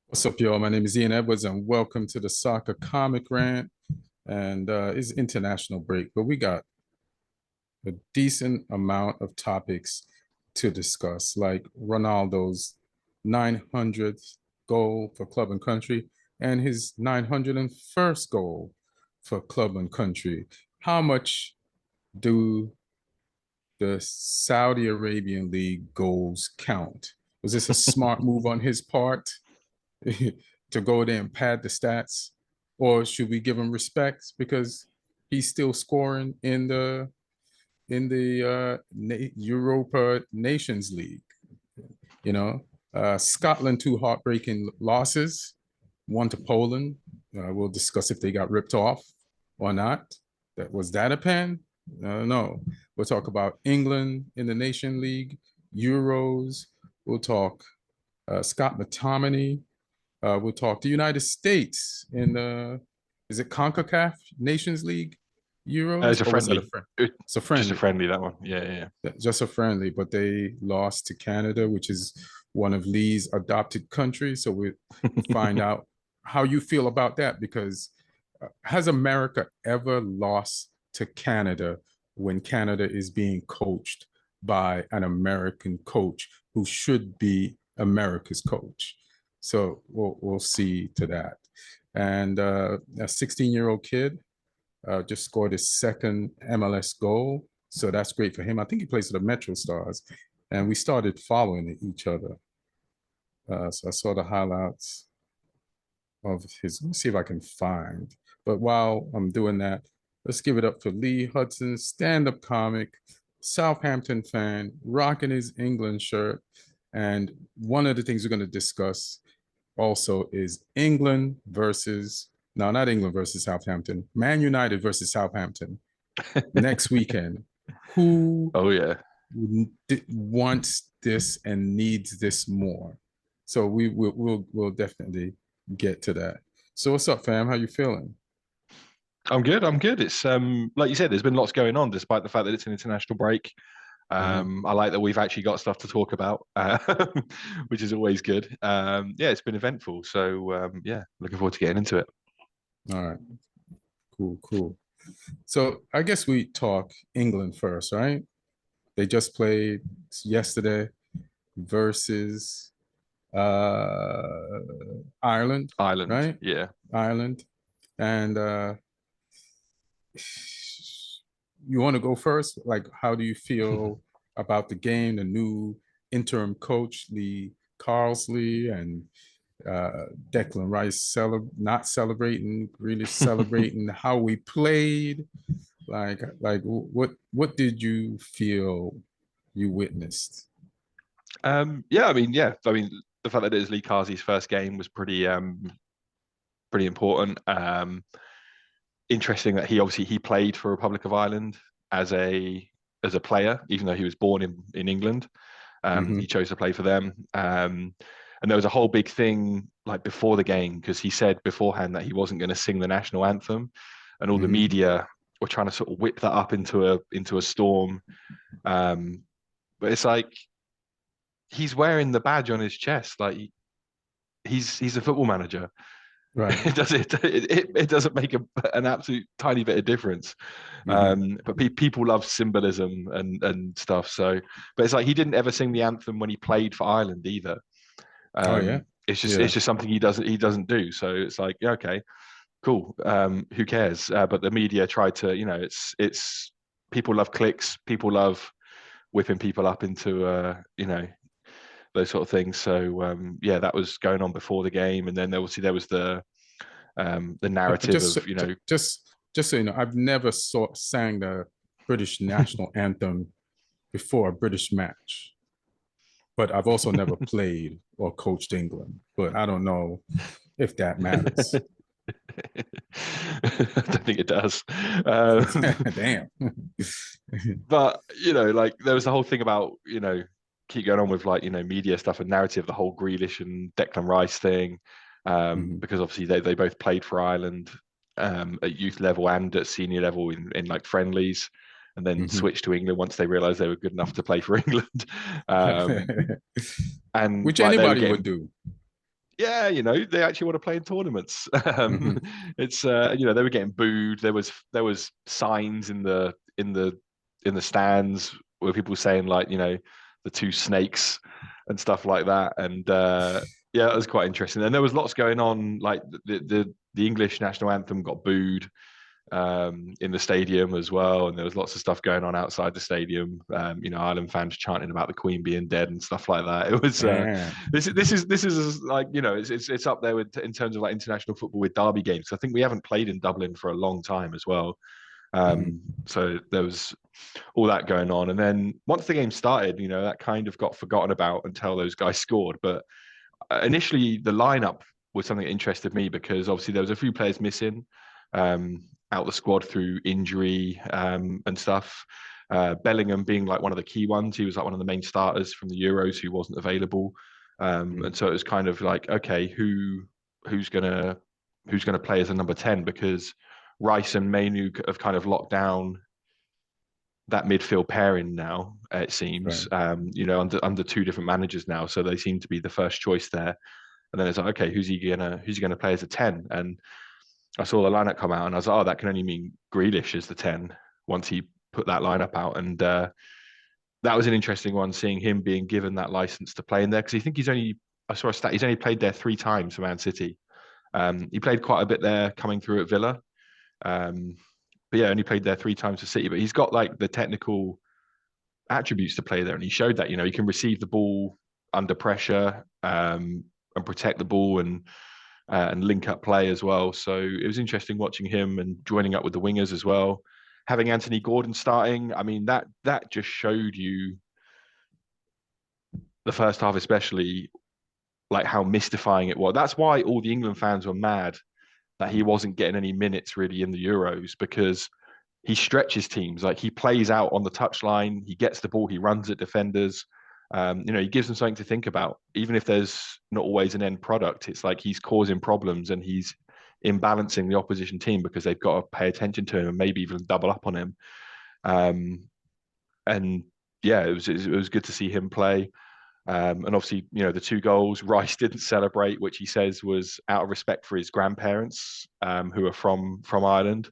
What's up, y'all? My name is Ian Edwards, and welcome to the Soccer Comic Rant. And it's international break, but we got a decent amount of topics to discuss, like Ronaldo's 900th goal for club and country and his 901st goal for club and country. How much do the Saudi Arabian League goals count? Was this a smart move on his part to go there and pad the stats, or should we give him respect because he's still scoring in the Europa Nations League? You know, Scotland, two heartbreaking losses, one to Poland. We'll discuss if they got ripped off or not. That a pen? No. We'll talk about England in the Nation League, Euros. We'll talk Scott McTominay. We'll talk the United States in the, is it CONCACAF Nations League It's Euros, a or was that friendly. a friend? It's a Just a friendly, friendly, that one. Yeah. just a friendly, but they lost to Canada, which is one of Lee's adopted countries. So we find out how you feel about that, because has America ever lost to Canada when Canada is being coached by an American coach who should be America's coach? So we'll see to that. And a 16-year-old kid just scored his second MLS goal. So that's great for him. I think he plays for the Metro Stars. And we started following each other. So I saw the highlights of his. Let me see if I can find. But while I'm doing that, let's give it up for Lee Hudson, stand-up comic, Southampton fan, rocking his England shirt. And one of the things we're going to discuss also is England versus, no, not England versus Southampton, Man United versus Southampton next weekend. Who Oh yeah. wants this and needs this more? So we'll definitely get to that. So what's up, fam? How you feeling? I'm good. I'm good. It's like you said, there's been lots going on despite the fact that it's an international break. Uh-huh. I like that we've actually got stuff to talk about, which is always good. Yeah, it's been eventful. So yeah, looking forward to getting into it. All right, cool. So I guess we talk England first, right? They just played yesterday versus uh Ireland, Ireland. right? Yeah. Ireland. And you want to go first? Like, how do you feel about the game, the new interim coach, Lee Carlisle, and Declan Rice not celebrating, Grealish celebrating how we played? Like what did you feel you witnessed? Yeah. I mean, yeah. I mean, the fact that it was Lee Carsey's first game was pretty important. Interesting that he played for Republic of Ireland as a player, even though he was born in England. He Mm-hmm. chose to play for them. And there was a whole big thing like before the game because he said beforehand that he wasn't going to sing the national anthem, and all the Mm-hmm. media were trying to sort of whip that up into a storm. Um, but it's like he's wearing the badge on his chest, like he's a football manager. Right. It doesn't make an absolute tiny bit of difference. Mm-hmm. But people love symbolism and stuff. So, but it's like he didn't ever sing the anthem when he played for Ireland either. Oh yeah. It's Yeah. just something he doesn't do. So it's like, yeah, okay, cool. Who cares? But the media tried to, it's people love clicks. People love whipping people up into those sort of things. So yeah, that was going on before the game, and then obviously there was the narrative Just of just so you know, I've never sang the British national anthem before a British match, but I've also never played or coached England. But I don't know if that matters. I don't think it does. Um, Damn. but like there was the whole thing about keep going on with like media stuff and narrative, the whole Grealish and Declan Rice thing, Mm-hmm. because obviously they both played for Ireland at youth level and at senior level in like friendlies, and then Mm-hmm. switched to England once they realised they were good enough to play for England. um, and Which like they were anybody would getting do. yeah, they actually want to play in tournaments. Hmm. It's they were getting booed. There was signs in the stands where people saying like, the two snakes and stuff like that. And yeah, it was quite interesting. And there was lots going on. Like the English national anthem got booed in the stadium as well, and there was lots of stuff going on outside the stadium. Ireland fans chanting about the Queen being dead and stuff like that. It was Man. this is like, it's up there with, in terms of like international football, with derby games. I think we haven't played in Dublin for a long time as well. Mhm. So there was all that going on, and then once the game started, that kind of got forgotten about until those guys scored. But initially, the lineup was something that interested me, because obviously there was a few players missing out the squad through injury and stuff. Bellingham being like one of the key ones. He was like one of the main starters from the Euros who wasn't available. And so it was kind of like, okay, who's gonna play as a number 10, because Rice and Mainu have kind of locked down that midfield pairing now, it seems. Right. Under two different managers now, so they seem to be the first choice there. And then it's like, okay, who's he gonna play as a 10? And I saw the lineup come out, and I was like, oh, that can only mean Grealish as the 10 once he put that lineup out. And that was an interesting one, seeing him being given that license to play in there, because I saw a stat, he's only played there 3 times for Man City. He played quite a bit there coming through at Villa. But yeah, only played there 3 times for City, but he's got like the technical attributes to play there. And he showed that, he can receive the ball under pressure and protect the ball and link up play as well. So it was interesting watching him and joining up with the wingers as well. Having Anthony Gordon starting, I mean, that just showed you, the first half especially, like how mystifying it was. That's why all the England fans were mad that he wasn't getting any minutes really in the Euros, because he stretches teams. Like, he plays out on the touchline, he gets the ball, he runs at defenders. He gives them something to think about. Even if there's not always an end product, it's like he's causing problems and he's imbalancing the opposition team, because they've got to pay attention to him and maybe even double up on him. And yeah, it was good to see him play. And obviously, the 2 goals, Rice didn't celebrate, which he says was out of respect for his grandparents, who are from Ireland.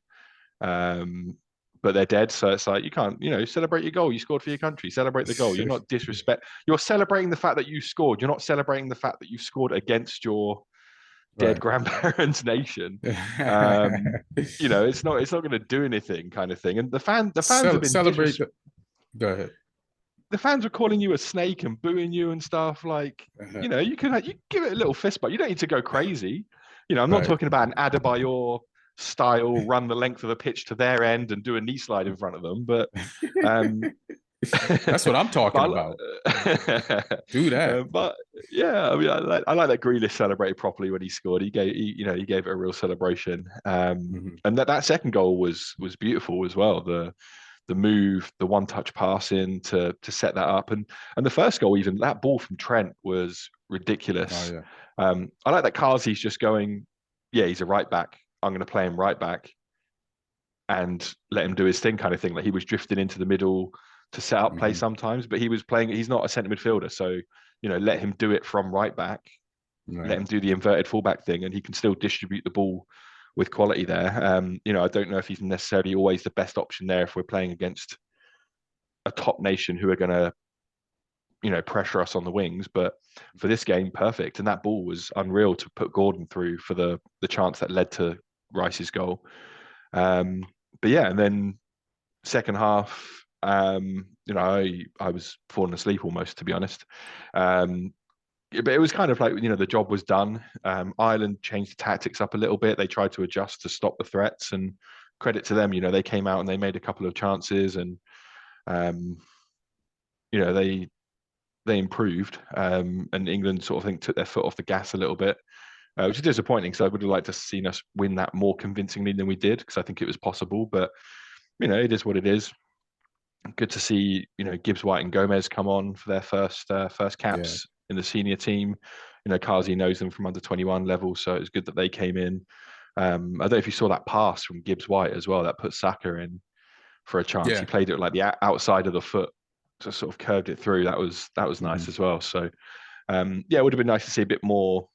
But they're dead, so it's like, you can't, celebrate your goal. You scored for your country. Celebrate the goal. You're not disrespect. You're celebrating the fact that you scored. You're not celebrating the fact that you scored against your dead Right. grandparents' nation. It's not going to do anything, kind of thing. And the fans have been Celebrate. Go ahead. the fans were calling you a snake and booing you and stuff. Like, Uh-huh. you give it a little fist bump. You don't need to go crazy. I'm not Right. talking about an Adebayor style run the length of the pitch to their end and do a knee slide in front of them. But That's what I'm talking about. Do that. But yeah, I mean, I like that Grealish celebrated properly when he scored. He gave it a real celebration. Mhm. And that second goal was beautiful as well. The move, the one touch passing to set that up, and the first goal, even that ball from Trent was ridiculous. Oh yeah. I like that Carlsey's just going, yeah, he's a right back. I'm going to play him right back and let him do his thing, kind of thing. Like, he was drifting into the middle to set up play Mhm. sometimes, but he was playing. He's not a centre midfielder, so let him do it from right back. Let Right. him do the inverted fullback thing, and he can still distribute the ball with quality there. I don't know if he's necessarily always the best option there if we're playing against a top nation who are going to pressure us on the wings, but for this game, perfect. And that ball was unreal to put Gordon through for the chance that led to Rice's goal. But yeah, and then second half, I was falling asleep almost, to be honest. But it was kind of like, the job was done. Ireland changed the tactics up a little bit. They tried to adjust to stop the threats, and credit to them. They came out and they made a couple of chances, and they improved. And England sort of, think, took their foot off the gas a little bit, which is disappointing, because I would have liked to have seen us win that more convincingly than we did, because I think it was possible. But it is what it is. Good to see Gibbs, White, and Gomez come on for their first Yeah. caps in the senior team. Kazi knows them from under 21 level, so it's good that they came in. I don't know if you saw that pass from Gibbs White as well that put Saka in for a chance. He Yeah. played it like the outside of the foot, just sort of curved it through. That was nice Mhm. as well. So yeah, it would have been nice to see a bit more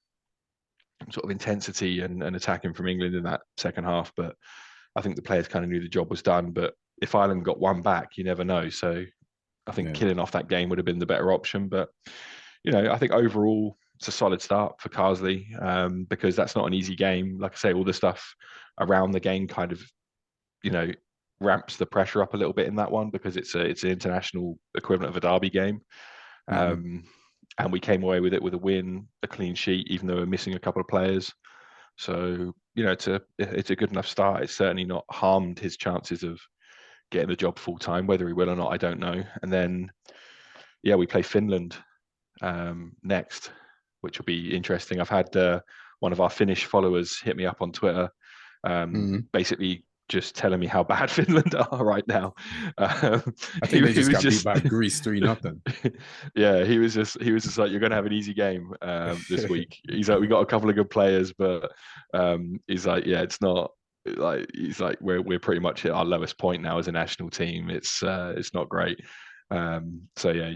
sort of intensity and attacking from England in that second half. But I think the players kind of knew the job was done. But if Ireland got one back, you never know. So I think killing off that game would have been the better option. But, I think overall it's a solid start for Carlisle, because that's not an easy game. Like I say, all the stuff around the game kind of, ramps the pressure up a little bit in that one, because it's an international equivalent of a derby game. And we came away with it with a win, a clean sheet, even though we're missing a couple of players. So, it's a good enough start. It's certainly not harmed his chances of getting the job full time. Whether he will or not, I don't know. And then, we play Finland next, which will be interesting. I've had one of our Finnish followers hit me up on Twitter, basically just telling me how bad Finland are right now. I think they just got beat by Greece 3-0. Yeah, he was just like, you're going to have an easy game this week. He's like, we got a couple of good players, but he's like, yeah, it's not like, he's like, we're pretty much at our lowest point now as a national team. It's not great. So yeah,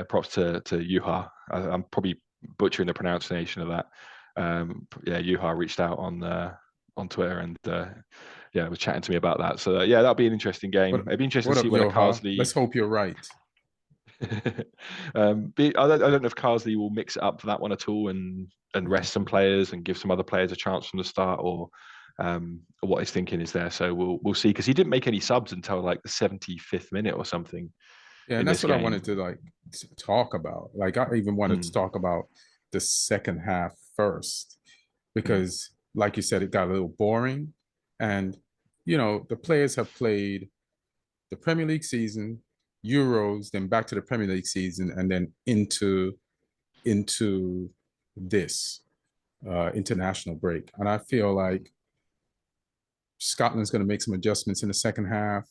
props to Juha. I'm probably butchering the pronunciation of that. Juha reached out on Twitter and was chatting to me about that. So that'll be an interesting game. It'd be interesting to see whether Carlisle. Let's hope you're right. I don't know if Carlisle will mix it up for that one at all and rest some players and give some other players a chance from the start, or what his thinking is there. So we'll see, because he didn't make any subs until like the 75th minute or something. Yeah, and that's what I wanted to talk about. Like, I even wanted to talk about the second half first, because like you said, it got a little boring. And, the players have played the Premier League season, Euros, then back to the Premier League season, and then into this international break. And I feel like Scotland's going to make some adjustments in the second half.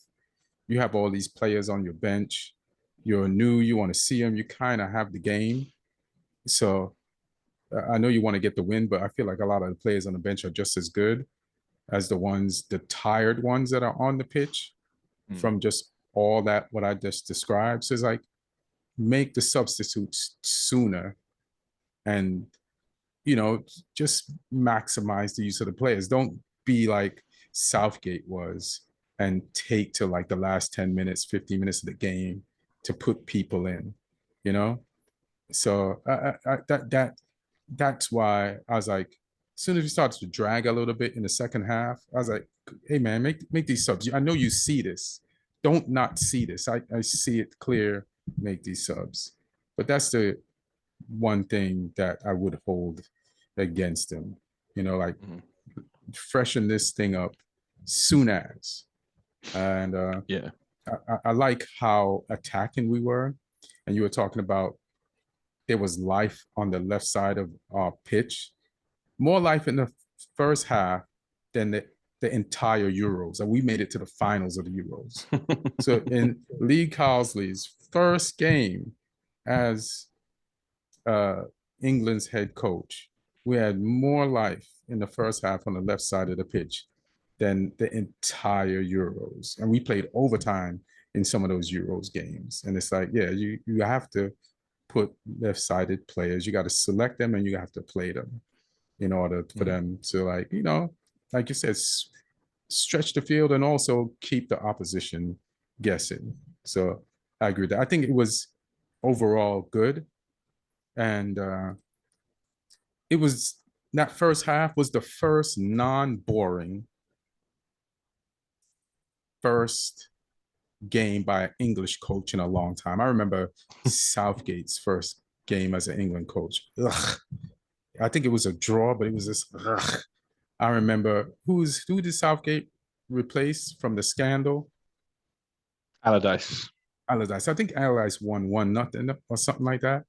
You have all these players on your bench. You're new. You want to see them. You kind of have the game. So I know you want to get the win, but I feel like a lot of the players on the bench are just as good as the tired ones that are on the pitch from just all that, what I just described. So it's like, make the substitutes sooner and, just maximize the use of the players. Don't be like Southgate was and take to like the last 10 minutes, 15 minutes of the game to put people in, So that's why I was like, as soon as we started to drag a little bit in the second half, I was like, hey man, make these subs. I know you see this. Don't not see this. I see it clear. Make these subs. But that's the one thing that I would hold against him. Freshen this thing up soon as. And I like how attacking we were. And you were talking about there was life on the left side of our pitch. More life in the first half than the entire Euros. And we made it to the finals of the Euros. So in Lee Carlisle's first game as England's head coach, we had more life in the first half on the left side of the pitch than the entire Euros. And we played overtime in some of those Euros games. And it's like, yeah, you have to put left-sided players. You got to select them and you have to play them in order for them to, like you said, stretch the field and also keep the opposition guessing. So I agree with that. I think it was overall good. And it was, that first half was the first non-boring first game by an English coach in a long time. I remember Southgate's first game as an England coach. Ugh. I think it was a draw, but it was just, ugh. I remember who did Southgate replace from the scandal? Allardyce. I think Allardyce won 1-0 or something like that.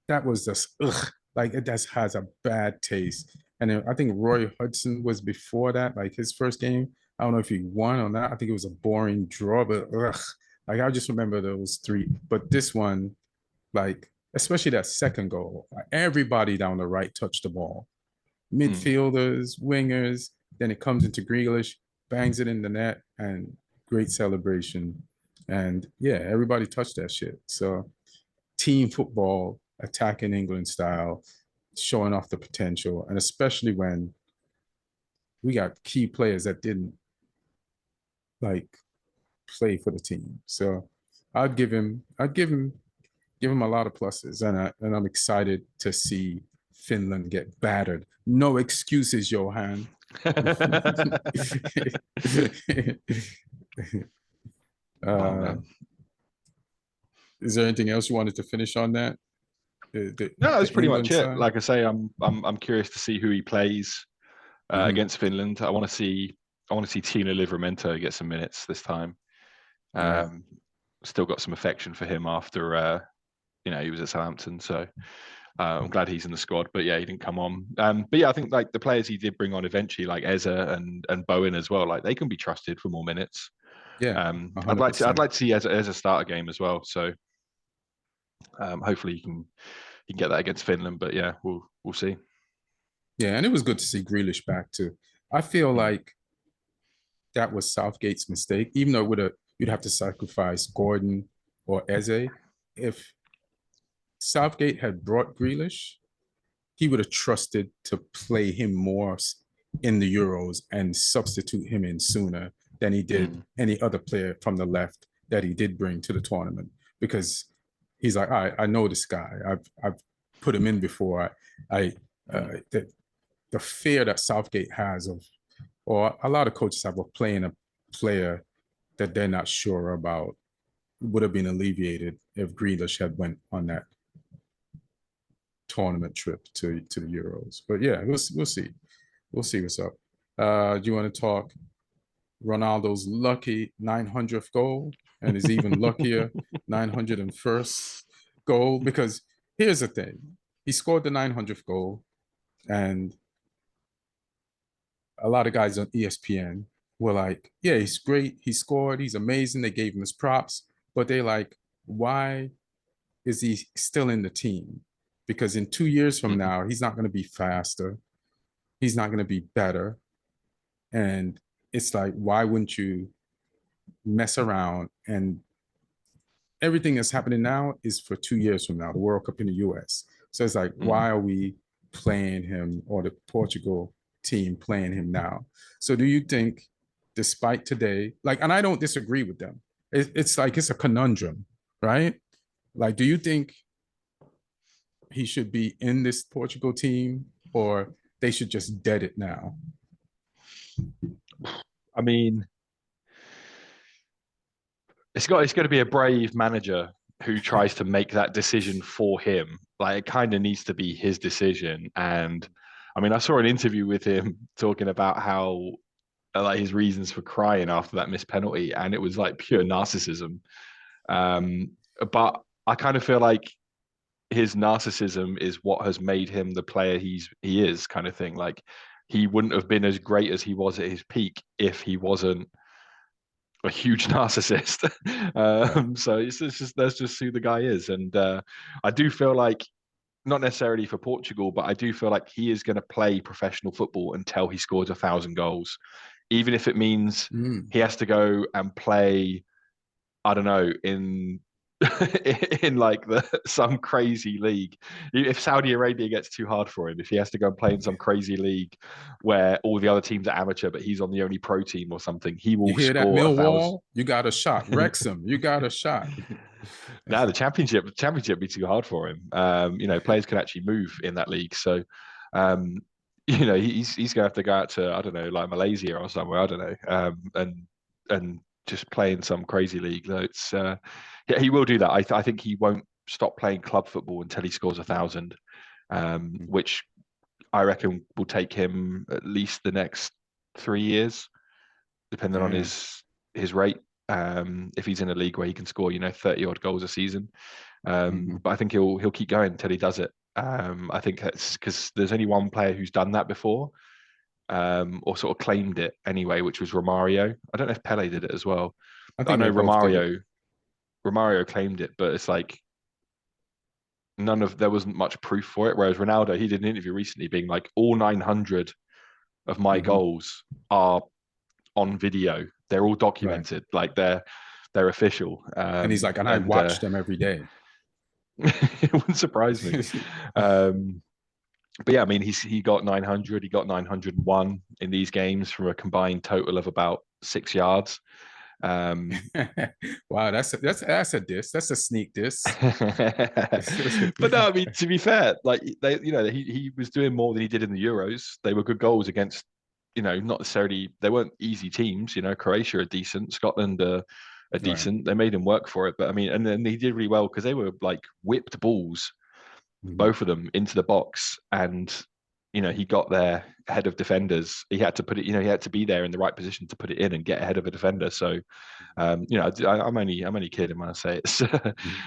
That was just, ugh. Like, it just has a bad taste. And then I think Roy Hodgson was before that, like his first game. I don't know if he won or not. I think it was a boring draw, but ugh. Like, I just remember those three. But this one, like, especially that second goal, everybody down the right touched the ball. Midfielders, wingers, then it comes into Grealish, bangs it in the net, and great celebration. And yeah, everybody touched that shit. So team football, attacking England style, showing off the potential, and especially when we got key players that didn't like play for the team. So give him a lot of pluses, and I'm excited to see Finland get battered. No excuses, Johan. Oh, Is there anything else you wanted to finish on that? No, that's pretty England much it. side? Like I say, I'm curious to see who he plays against Finland. I want to see Tino Livramento get some minutes this time. Yeah. Still got some affection for him after he was at Southampton, so I'm glad he's in the squad. But yeah, he didn't come on. But yeah, I think like the players he did bring on eventually, like Eze and Bowen as well, like they can be trusted for more minutes. Yeah. I'd like 100%. to see Eze start a game as well. So hopefully he can get that against Finland. But yeah, we'll see. Yeah, and it was good to see Grealish back too. I feel like that was Southgate's mistake, even though you'd have to sacrifice Gordon or Eze. If Southgate had brought Grealish, he would have trusted to play him more in the Euros and substitute him in sooner than he did any other player from the left that he did bring to the tournament, because he's like, I know this guy. I've put him in before. The fear that Southgate has of, or a lot of coaches have, of playing a player that they're not sure about would have been alleviated if Grealish had went on that tournament trip to the Euros. But yeah, we'll see. We'll see what's up. Do you want to talk Ronaldo's lucky 900th goal and his even luckier 901st goal? Because here's the thing. He scored the 900th goal, and a lot of guys on ESPN were like, yeah, he's great. He scored. He's amazing. They gave him his props. But they're like, why is he still in the team? Because in 2 years from now, he's not going to be faster. He's not going to be better. And it's like, why wouldn't you mess around? And everything that's happening now is for 2 years from now, the World Cup in the US. So it's like, why are we playing him, or the Portugal team playing him now? So do you think, despite today, like, and I don't disagree with them, it's like, it's a conundrum, right? Like, do you think he should be in this Portugal team, or they should just dead it now? I mean, it's got to be a brave manager who tries to make that decision for him. Like, it kind of needs to be his decision. And I mean, I saw an interview with him talking about how like his reasons for crying after that missed penalty, and it was like pure narcissism. But I kind of feel like his narcissism is what has made him the player he is, kind of thing. Like, he wouldn't have been as great as he was at his peak if he wasn't a huge narcissist. So that's just who the guy is. And I do feel like, not necessarily for Portugal, but I do feel like he is going to play professional football until he scores 1,000 goals, even if it means he has to go and play, I don't know, in in like some crazy league. If Saudi Arabia gets too hard for him, if he has to go and play in some crazy league where all the other teams are amateur but he's on the only pro team or something, he will hear score that, 1,000. Millwall? You got a shot. Wrexham, you got a shot. No, the championship be too hard for him. Players can actually move in that league. So he's gonna have to go out to, I don't know, like Malaysia or somewhere, I don't know, and just play in some crazy league. It's yeah, he will do that. I think he won't stop playing club football until he scores 1,000, which I reckon will take him at least the next 3 years, depending on his rate. If he's in a league where he can score, 30 odd goals a season. But I think he'll keep going until he does it. I think that's because there's only one player who's done that before, or sort of claimed it anyway, which was Romario. I don't know if Pele did it as well. I know Romario claimed it, but it's like there wasn't much proof for it. Whereas Ronaldo, he did an interview recently being like, all 900 of my goals are on video. They're all documented, like they're official. And he's like, and I watch them every day. It wouldn't surprise me. But yeah, I mean, he got 900, he got 901 in these games from a combined total of about 6 yards. Wow, that's a diss. That's a sneak diss. But no, I mean, to be fair, like he was doing more than he did in the Euros. They were good goals against, not necessarily, they weren't easy teams. Croatia are decent, Scotland are Right. decent. They made him work for it. But I mean, and then he did really well because they were like whipped balls, Mhm. both of them, into the box, and he got there ahead of defenders. He had to put it, he had to be there in the right position to put it in and get ahead of a defender. So I'm only kidding when I say it's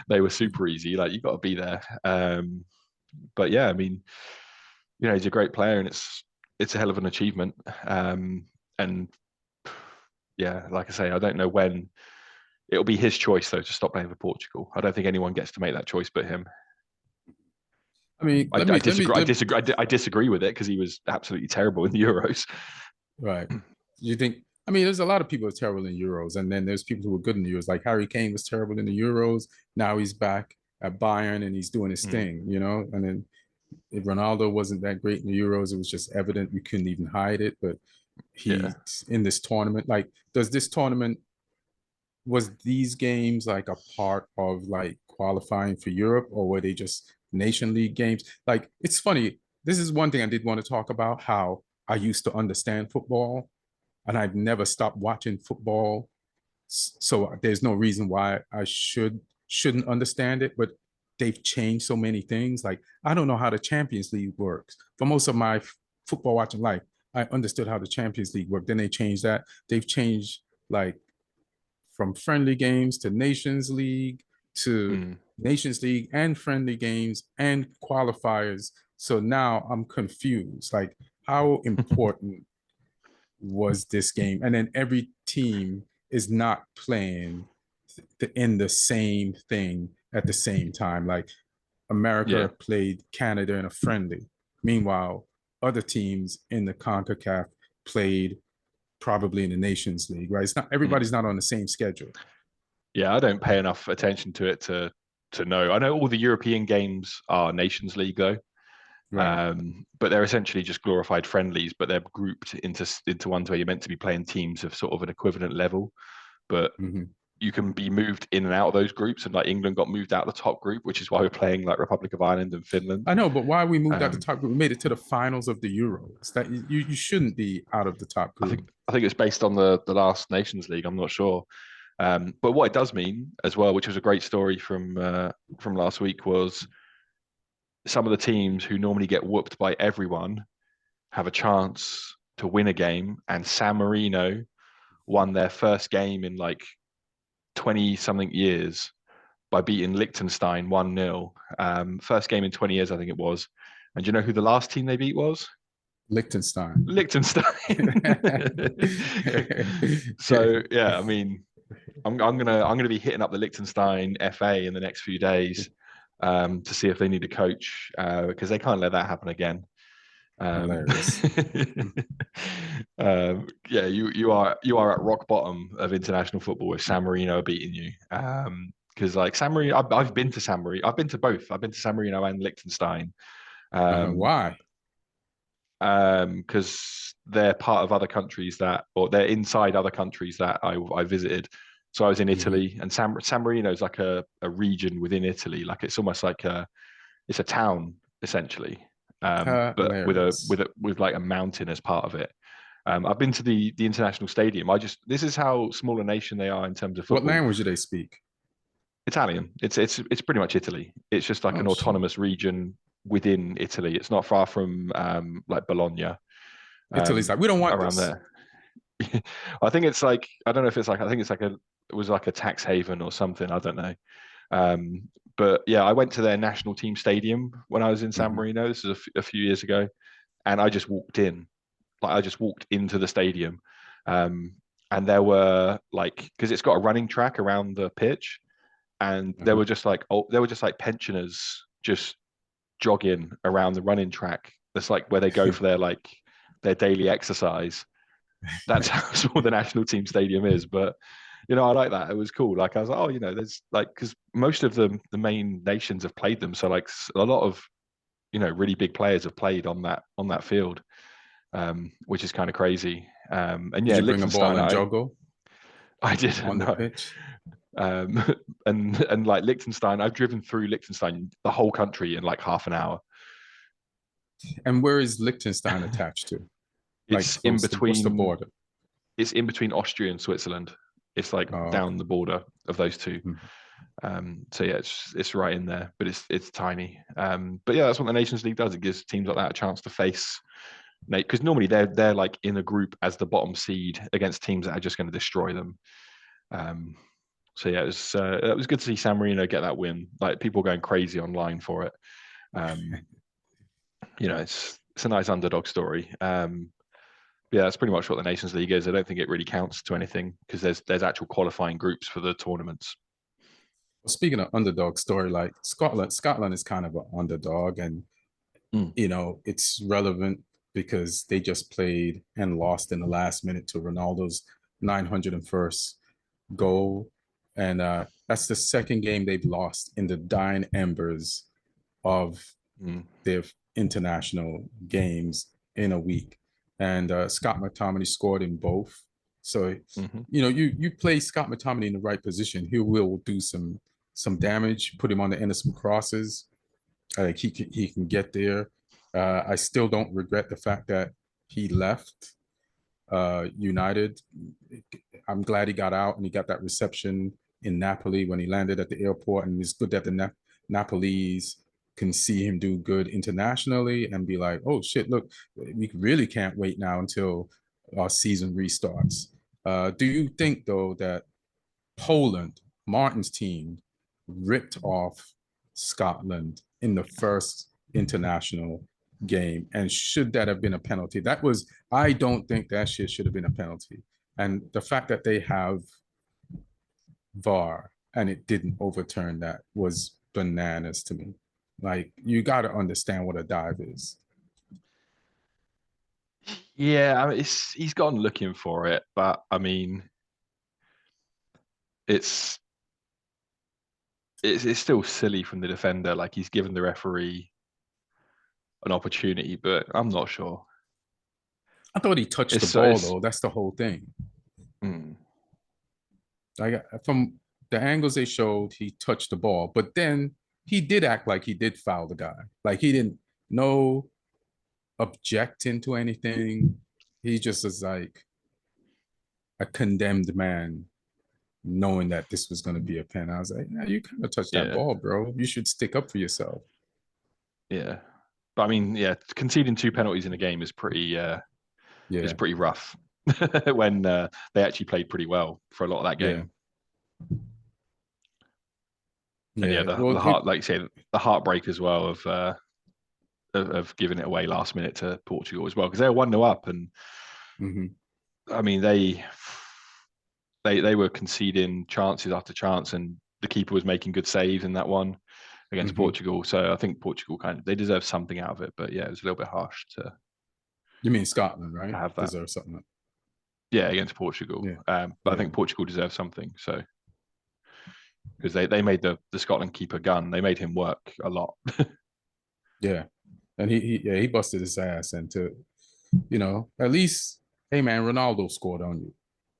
they were super easy. Like, you got to be there. But yeah, I mean, he's a great player, and it's a hell of an achievement. And yeah, like I say, I don't know when it'll be his choice though to stop playing for Portugal. I don't think anyone gets to make that choice but him. I mean, I disagree. I disagree with it because he was absolutely terrible in the Euros. right. You think? I mean, there's a lot of people who are terrible in Euros, and then there's people who are good in the Euros. Like Harry Kane was terrible in the Euros. Now he's back at Bayern and he's doing his Mm, thing, And then if Ronaldo wasn't that great in the Euros, it was just evident you couldn't even hide it. But yeah. he's in this tournament. Like, does this tournament was these games like a part of like qualifying for Europe, or were they just Nation League games? Like, it's funny. This is one thing I did want to talk about, how I used to understand football and I've never stopped watching football. So there's no reason why I shouldn't understand it, but they've changed so many things. Like, I don't know how the Champions League works. For most of my football watching life, I understood how the Champions League worked. Then they changed that. They've changed like from friendly games to Mm. Nations League and friendly games and qualifiers. So now I'm confused. Like, how important was this game? And then every team is not playing in the same thing at the same time. Like, Yeah. America played Canada in a friendly. Meanwhile, other teams in the CONCACAF played probably in the Nations League, right? It's not, Mm. everybody's not on the same schedule. Yeah, I don't pay enough attention to it to know. I know all the European games are Nations League though, Right. but they're essentially just glorified friendlies, but they're grouped into ones where you're meant to be playing teams of sort of an equivalent level. But Mm-hmm. you can be moved in and out of those groups, and like England got moved out of the top group, which is why we're playing like Republic of Ireland and Finland. I know, but why we moved out the Um, top group? We made it to the finals of the Euros. That you shouldn't be out of the top I group. think I think it's based on the last Nations League. I'm not sure. But what it does mean as well, which was a great story from last week, was some of the teams who normally get whooped by everyone have a chance to win a game. And San Marino won their first game in like 20 something years by beating Liechtenstein 1-0. First game in 20 years, I think it was. And do you know who the last team they beat was? Liechtenstein. Liechtenstein. So yeah, I mean, I'm gonna be hitting up the Liechtenstein FA in the next few days to see if they need a coach because they can't let that happen again. Um, Hilarious. yeah, you are at rock bottom of international football if San Marino are beating you. Because like San Marino, I've been to San Marino. I've been to both. I've been to San Marino and Liechtenstein. Um, Why? because they're part of other countries or they're inside other countries that I visited. So I was in Mm-hmm. Italy, and San Marino is like a region within Italy. Like it's almost like it's a town essentially, but Hilarious. with like a mountain as part of it. I've been to the international stadium. This is how small a nation they are in terms of What football. language do they speak? Italian. It's pretty much Italy. It's just like Oh an shit. autonomous region within Italy. It's not far from like Bologna, Italy's like, we don't want around this. there. I think it's like I don't know if it's like I think it's like it was like a tax haven or something. I don't know. But yeah, I went to their national team stadium when I was in San Mm-hmm. Marino. This is a few years ago, and I just walked in. Like I just walked into the stadium, um, and there were like because it's got a running track around the pitch, and Uh-huh. there were just like pensioners just jogging around the running track. That's like where they go for their daily exercise. That's how small the national team stadium is. But I like that. It was cool. Like I was like, oh, there's like because most of the main nations have played them, so like a lot of really big players have played on that field, which is kind of crazy. And Did yeah, you bring a ball Liechtenstein, and juggle I didn't on the know. pitch? And like Liechtenstein, I've driven through Liechtenstein, the whole country, in like half an hour. And where is Liechtenstein attached to? Like It's in close to what's the between. border? It's in between Austria and Switzerland. It's like Oh, okay. down the border of those two. Mhm. So yeah, it's right in there, but it's tiny. But yeah, that's what the Nations League does. It gives teams like that a chance to face, because normally they're like in a group as the bottom seed against teams that are just going to destroy them. So yeah, it was good to see San Marino get that win. Like, people going crazy online for it. It's a nice underdog story. Yeah, that's pretty much what the Nations League is. I don't think it really counts to anything because there's actual qualifying groups for the tournaments. Speaking of underdog story, like Scotland is kind of an underdog, and it's relevant because they just played and lost in the last minute to Ronaldo's 901st goal, and that's the second game they've lost in the dying embers of their international games in a week. And Scott McTominay scored in both. So you play Scott McTominay in the right position, he will do some damage. Put him on the end of some crosses. He can get there. I still don't regret the fact that he left United. I'm glad he got out and he got that reception in Napoli when he landed at the airport. And it's good that the Napoli's can see him do good internationally and be like, oh shit, look, we really can't wait now until our season restarts. Do you think though that Poland, Martin's team, ripped off Scotland in the first international game? And should that have been a penalty? I don't think that shit should have been a penalty. And the fact that they have VAR and it didn't overturn that was bananas to me. Like, you got to understand what a dive is. Yeah, I mean, he's gone looking for it, but I mean, it's still silly from the defender. Like, he's given the referee an opportunity, but I'm not sure. I thought he touched the ball though. That's the whole thing. Like, from the angles they showed, he touched the ball, but then he did act like he did foul the guy. Like, he didn't no objecting to anything. He just was like a condemned man, knowing that this was going to be a pen. I was like, nah, you kind of touched that ball, bro. You should stick up for yourself. Yeah. But I mean, yeah, conceding 2 penalties in a game is pretty rough when they actually played pretty well for a lot of that game. And the heart, like you said, the heartbreak as well of giving it away last minute to Portugal as well, because they were 1-0 up, and I mean they were conceding chances after chance, and the keeper was making good saves in that one against Portugal. So I think Portugal they deserve something out of it, but yeah, it was a little bit harsh to. You mean Scotland, right? To have that. Deserve something. Yeah, against Portugal. Yeah. But I think Portugal deserves something. So because they made the Scotland keeper gun, they made him work a lot. Yeah, and he busted his ass, and at least, hey man, Ronaldo scored on you.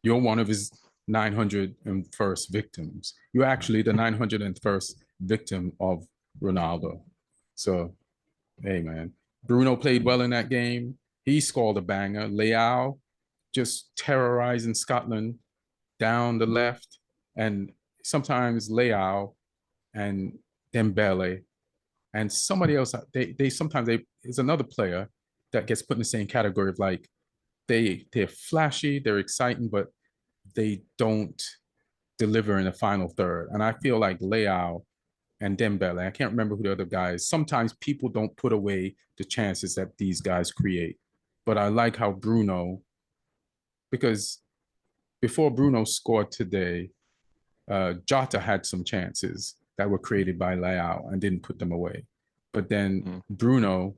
You're one of his 901st victims. You're actually the 901st victim of Ronaldo. So, hey man, Bruno played well in that game. He scored a banger. Leao just terrorizing Scotland down the left, and sometimes Leao and Dembele and somebody else. They sometimes is another player that gets put in the same category of like they're flashy, they're exciting, but they don't deliver in the final third. And I feel like Leao and Dembele, I can't remember who the other guys. Sometimes people don't put away the chances that these guys create. But I like how Bruno, because before Bruno scored today, Jota had some chances that were created by Leao and didn't put them away. But then Bruno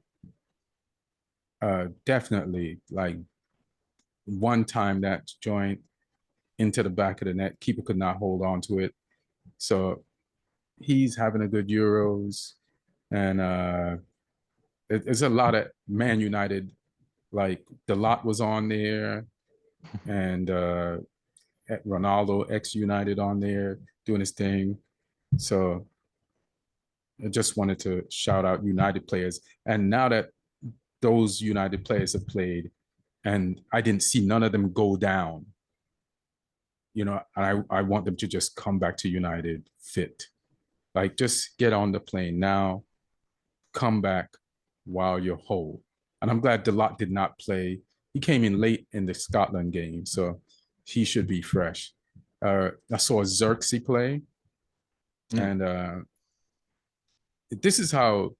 definitely, like, one time that joint into the back of the net, keeper could not hold on to it. So he's having a good Euros. And There's a lot of Man United, like the lot was on there, and Ronaldo ex United on there doing his thing. So I just wanted to shout out United players. And now that those United players have played, and I didn't see none of them go down, you know, I want them to just come back to United fit. Like, just get on the plane now, come back while you're whole. And I'm glad Delot did not play. He came in late in the Scotland game, so he should be fresh. I saw Zirkzee play, and this is how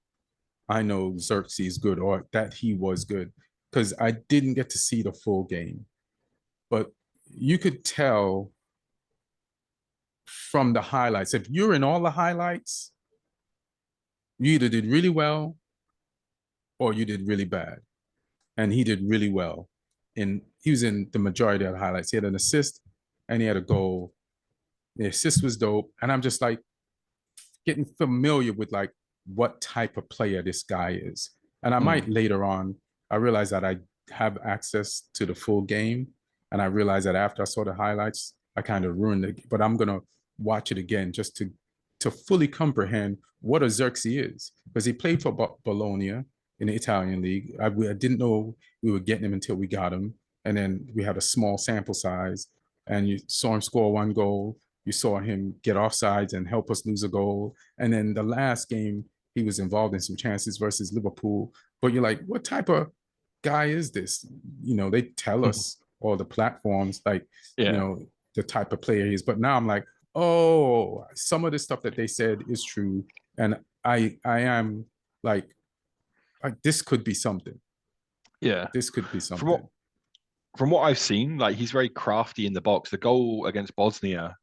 I know Zirkzee is good, or that he was good, because I didn't get to see the full game, but you could tell from the highlights. If you're in all the highlights, you either did really well or you did really bad. And he did really well. And he was in the majority of the highlights. He had an assist and he had a goal. The assist was dope. And I'm just like getting familiar with like what type of player this guy is. And I might later on, I realized that I have access to the full game. And I realized that after I saw the highlights, I kind of ruined it. But I'm going to watch it again just to fully comprehend what a Zirkzee is. Because he played for Bologna in the Italian league. I didn't know we were getting him until we got him. And then we had a small sample size. And you saw him score one goal. You saw him get offsides and help us lose a goal. And then the last game, he was involved in some chances versus Liverpool. But you're like, what type of guy is this? You know, they tell us all the platforms, like, you know, the type of player he is. But now I'm like, oh, some of the stuff that they said is true. And I am like this could be something. Yeah. This could be something. From what I've seen, like he's very crafty in the box. The goal against Bosnia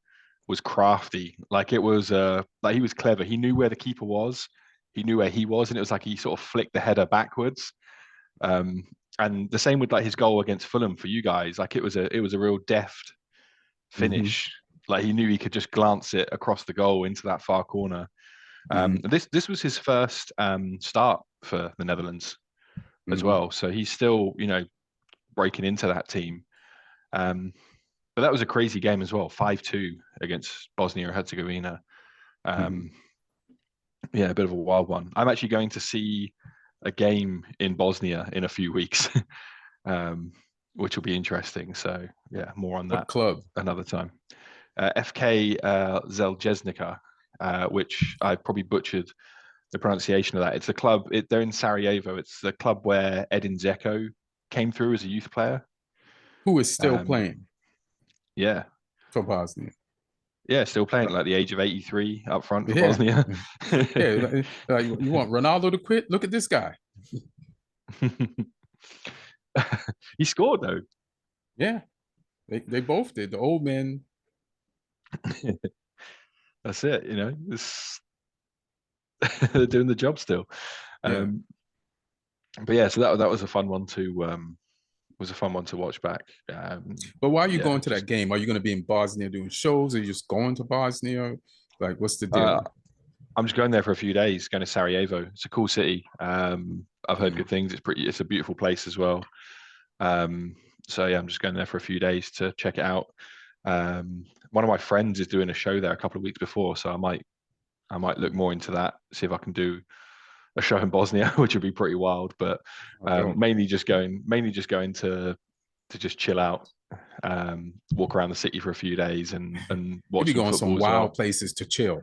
was crafty. Like it was like he was clever. He knew where the keeper was. He knew where he was, and it was like he sort of flicked the header backwards. And the same with like his goal against Fulham for you guys. Like it was a real deft finish. Like he knew he could just glance it across the goal into that far corner. This was his first start for the Netherlands as well. So he's still, you know, breaking into that team. But that was a crazy game as well, 5-2 against Bosnia and Herzegovina. Yeah, a bit of a wild one. I'm actually going to see a game in Bosnia in a few weeks, which will be interesting. So yeah, more on that what club another time. FK Zeljesnica, which I probably butchered the pronunciation of that. It's a club. They're in Sarajevo. It's the club where Edin Dzeko came through as a youth player, who is still playing. Yeah, for Bosnia. Yeah, still playing at like the age of 83 up front for Bosnia. Yeah, you want Ronaldo to quit? Look at this guy. He scored though. Yeah, they both did. The old men. That's it. You know, they're doing the job still. But yeah, so that was a fun one to watch back. But why are you going to that game? Are you going to be in Bosnia doing shows? Are you just going to Bosnia? Like, what's the deal? I'm just going there for a few days, going to Sarajevo. It's a cool city. I've heard good things. It's a beautiful place as well. So yeah, I'm just going there for a few days to check it out. One of my friends is doing a show there a couple of weeks before, so I might look more into that, see if I can do a show in Bosnia, which would be pretty wild. But mainly just going to just chill out, walk around the city for a few days and watch. You'll be going some wild places to chill.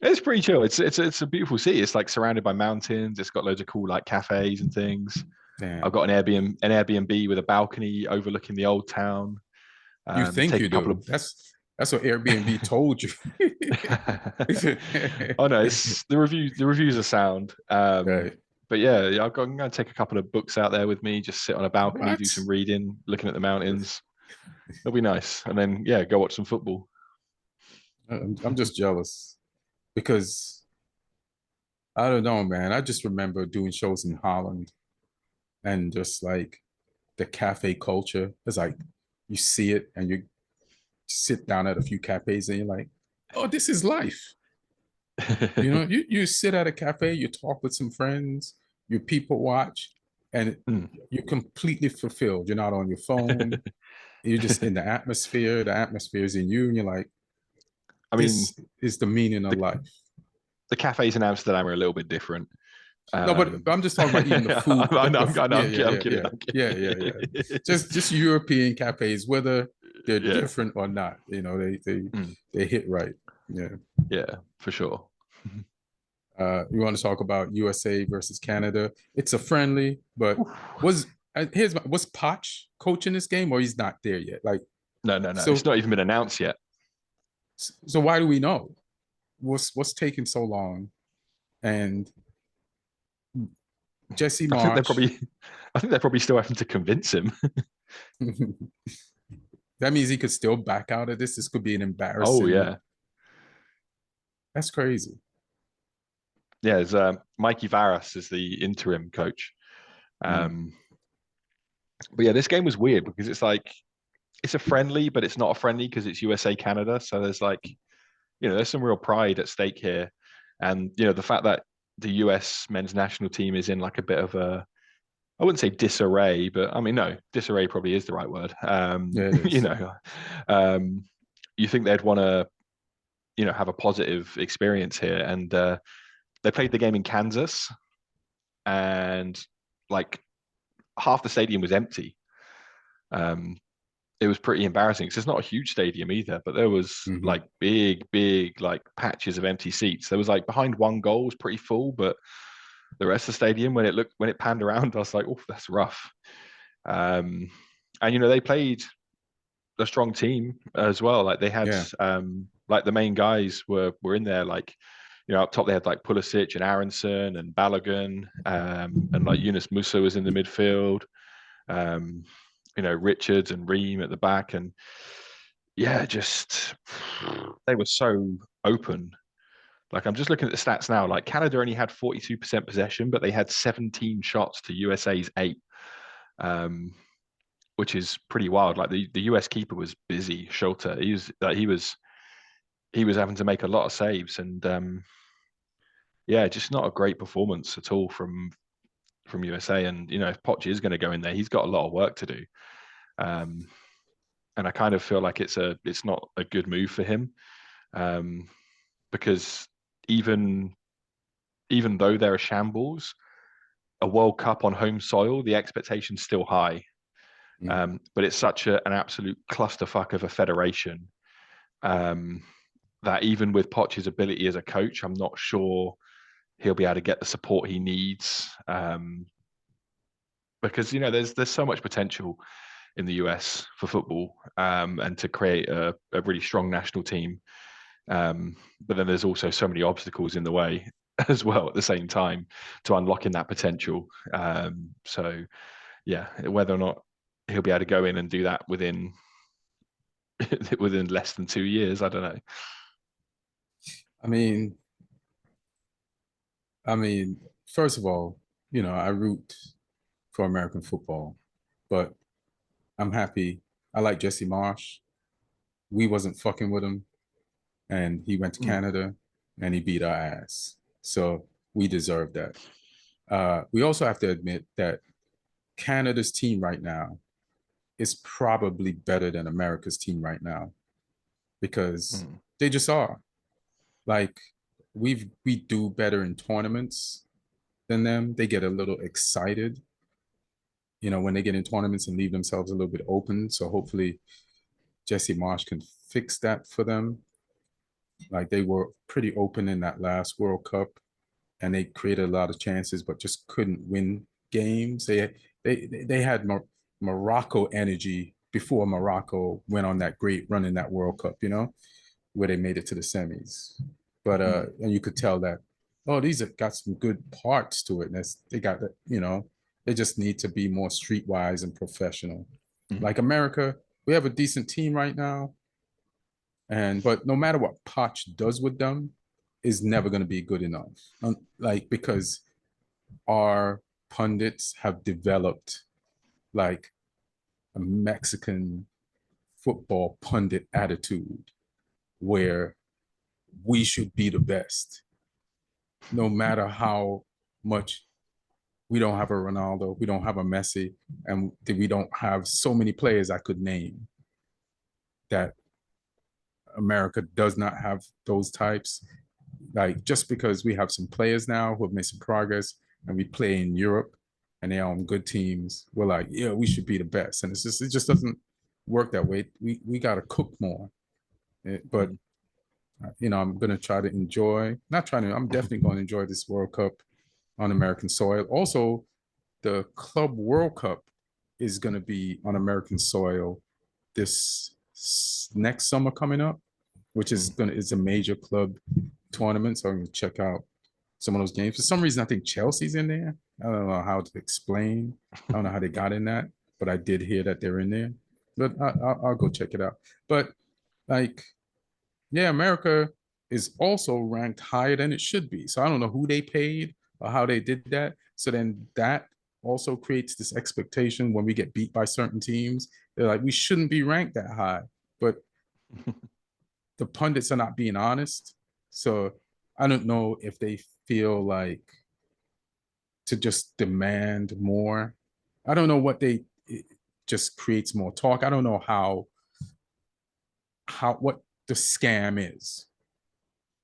It's pretty chill. It's a beautiful city. It's like surrounded by mountains. It's got loads of cool like cafes and things. Damn. I've got an Airbnb with a balcony overlooking the old town. You think you do? That's what Airbnb told you. Oh no, it's the reviews are sound. Right. But yeah, I'm going to take a couple of books out there with me, just sit on a balcony, do some reading, looking at the mountains. It'll be nice. And then yeah, go watch some football. I'm just jealous because I don't know, man. I just remember doing shows in Holland and just like the cafe culture. It's like you see it and you sit down at a few cafes and you're like, oh, this is life. You know, you sit at a cafe, you talk with some friends, you people watch, and Mm. you're completely fulfilled. You're not on your phone. You're just in the atmosphere. The atmosphere is in you, and you're like, I mean, this is the meaning of the, life. the cafes in Amsterdam are a little bit different. No, but I'm just talking about even the food. I know, I know, Yeah, I'm yeah, kidding, I'm yeah, kidding, yeah, I'm yeah, yeah, kidding. yeah. Just European cafes, whether they're Yeah. different or not, you know, Mm. they hit right. Yeah. Yeah, for sure. You want to talk about USA versus Canada? It's a friendly, but was was Poch coaching this game or he's not there yet? Like, No, no, no. It's so not even been announced yet. so why do we know? What's taking so long? And Jesse I think they're Marsh, probably, I think they're probably still having to convince him. that means he could still back out of this. This could be an Oh embarrassing. yeah, That's crazy. yeah. It's, Mikey Varas is the interim coach. Mm. Um, but yeah, this game was weird because it's like it's a friendly, but it's not a friendly because it's USA Canada. So there's like, there's some real pride at stake here, and the fact that the US men's national team is in like a bit of a, I wouldn't say disarray, but I mean no, disarray probably is the right word. Yeah, it is. Um, you think they'd want to, have a positive experience here, and they played the game in Kansas, and like half the stadium was empty. Um, it was pretty embarrassing because it's not a huge stadium either, but there was Mm-hmm. like big like patches of empty seats. There was like behind one goal was pretty full, but the rest of the stadium when it panned around, I was like, oh, that's rough. Um, and they played a strong team as well. Like they had Yeah. like the main guys were in there, like up top they had like Pulisic and Aronson and Balogun, and like Yunus Musa was in the midfield. Um, Richards and Ream at the back, and yeah, just they were so open. Like I'm just looking at the stats now. Like Canada only had 42% possession, but they had 17 shots to USA's 8, which is pretty wild. Like the US keeper was busy. Schulter, he was having to make a lot of saves, and yeah, just not a great performance at all from USA. And if Poch is going to go in there, he's got a lot of work to do. Um, and I kind of feel like it's not a good move for him, because even though they're a shambles, a World Cup on home soil, the expectation's still high. Mm. But it's such an absolute clusterfuck of a federation, um, that even with Poch's ability as a coach, I'm not sure he'll be able to get the support he needs, because there's so much potential in the US for football, and to create a really strong national team. But then there's also so many obstacles in the way as well at the same time to unlocking that potential. So yeah, whether or not he'll be able to go in and do that within within less than 2 years, I don't know. I mean, I mean, first of all, I root for American football, but I'm happy. I like Jesse Marsh. We wasn't fucking with him, and he went to Mm. Canada and he beat our ass. So we deserve that. We also have to admit that Canada's team right now is probably better than America's team right now because Mm. they just are. Like we do better in tournaments than them. They get a little excited, when they get in tournaments and leave themselves a little bit open. So hopefully Jesse Marsh can fix that for them. Like they were pretty open in that last World Cup and they created a lot of chances, but just couldn't win games. They had Morocco energy before Morocco went on that great run in that World Cup, where they made it to the semis. But Mm. and you could tell that, oh, these have got some good parts to it. And they got that, they just need to be more streetwise and professional. Mm. Like America, we have a decent team right now. But no matter what Poch does with them, is never going to be good enough. Like because our pundits have developed like a Mexican football pundit attitude where we should be the best, no matter how much we don't have a Ronaldo, we don't have a Messi, and we don't have so many players I could name that America does not have those types. Like, just because we have some players now who have made some progress and we play in Europe and they're on good teams, we're like, yeah, we should be the best. And it just doesn't work that way. We got to cook more. But I'm going to try to I'm definitely going to enjoy this World Cup on American soil. Also, the Club World Cup is going to be on American soil this next summer coming up, which is a major club tournament. So I'm going to check out some of those games. For some reason, I think Chelsea's in there. I don't know how to explain. I don't know how they got in that, but I did hear that they're in there. But I'll go check it out. But like, yeah, America is also ranked higher than it should be. So I don't know who they paid or how they did that. So then that also creates this expectation when we get beat by certain teams. They're like, we shouldn't be ranked that high. But the pundits are not being honest. So I don't know if they feel like to just demand more. I don't know what it just creates more talk. I don't know what the scam is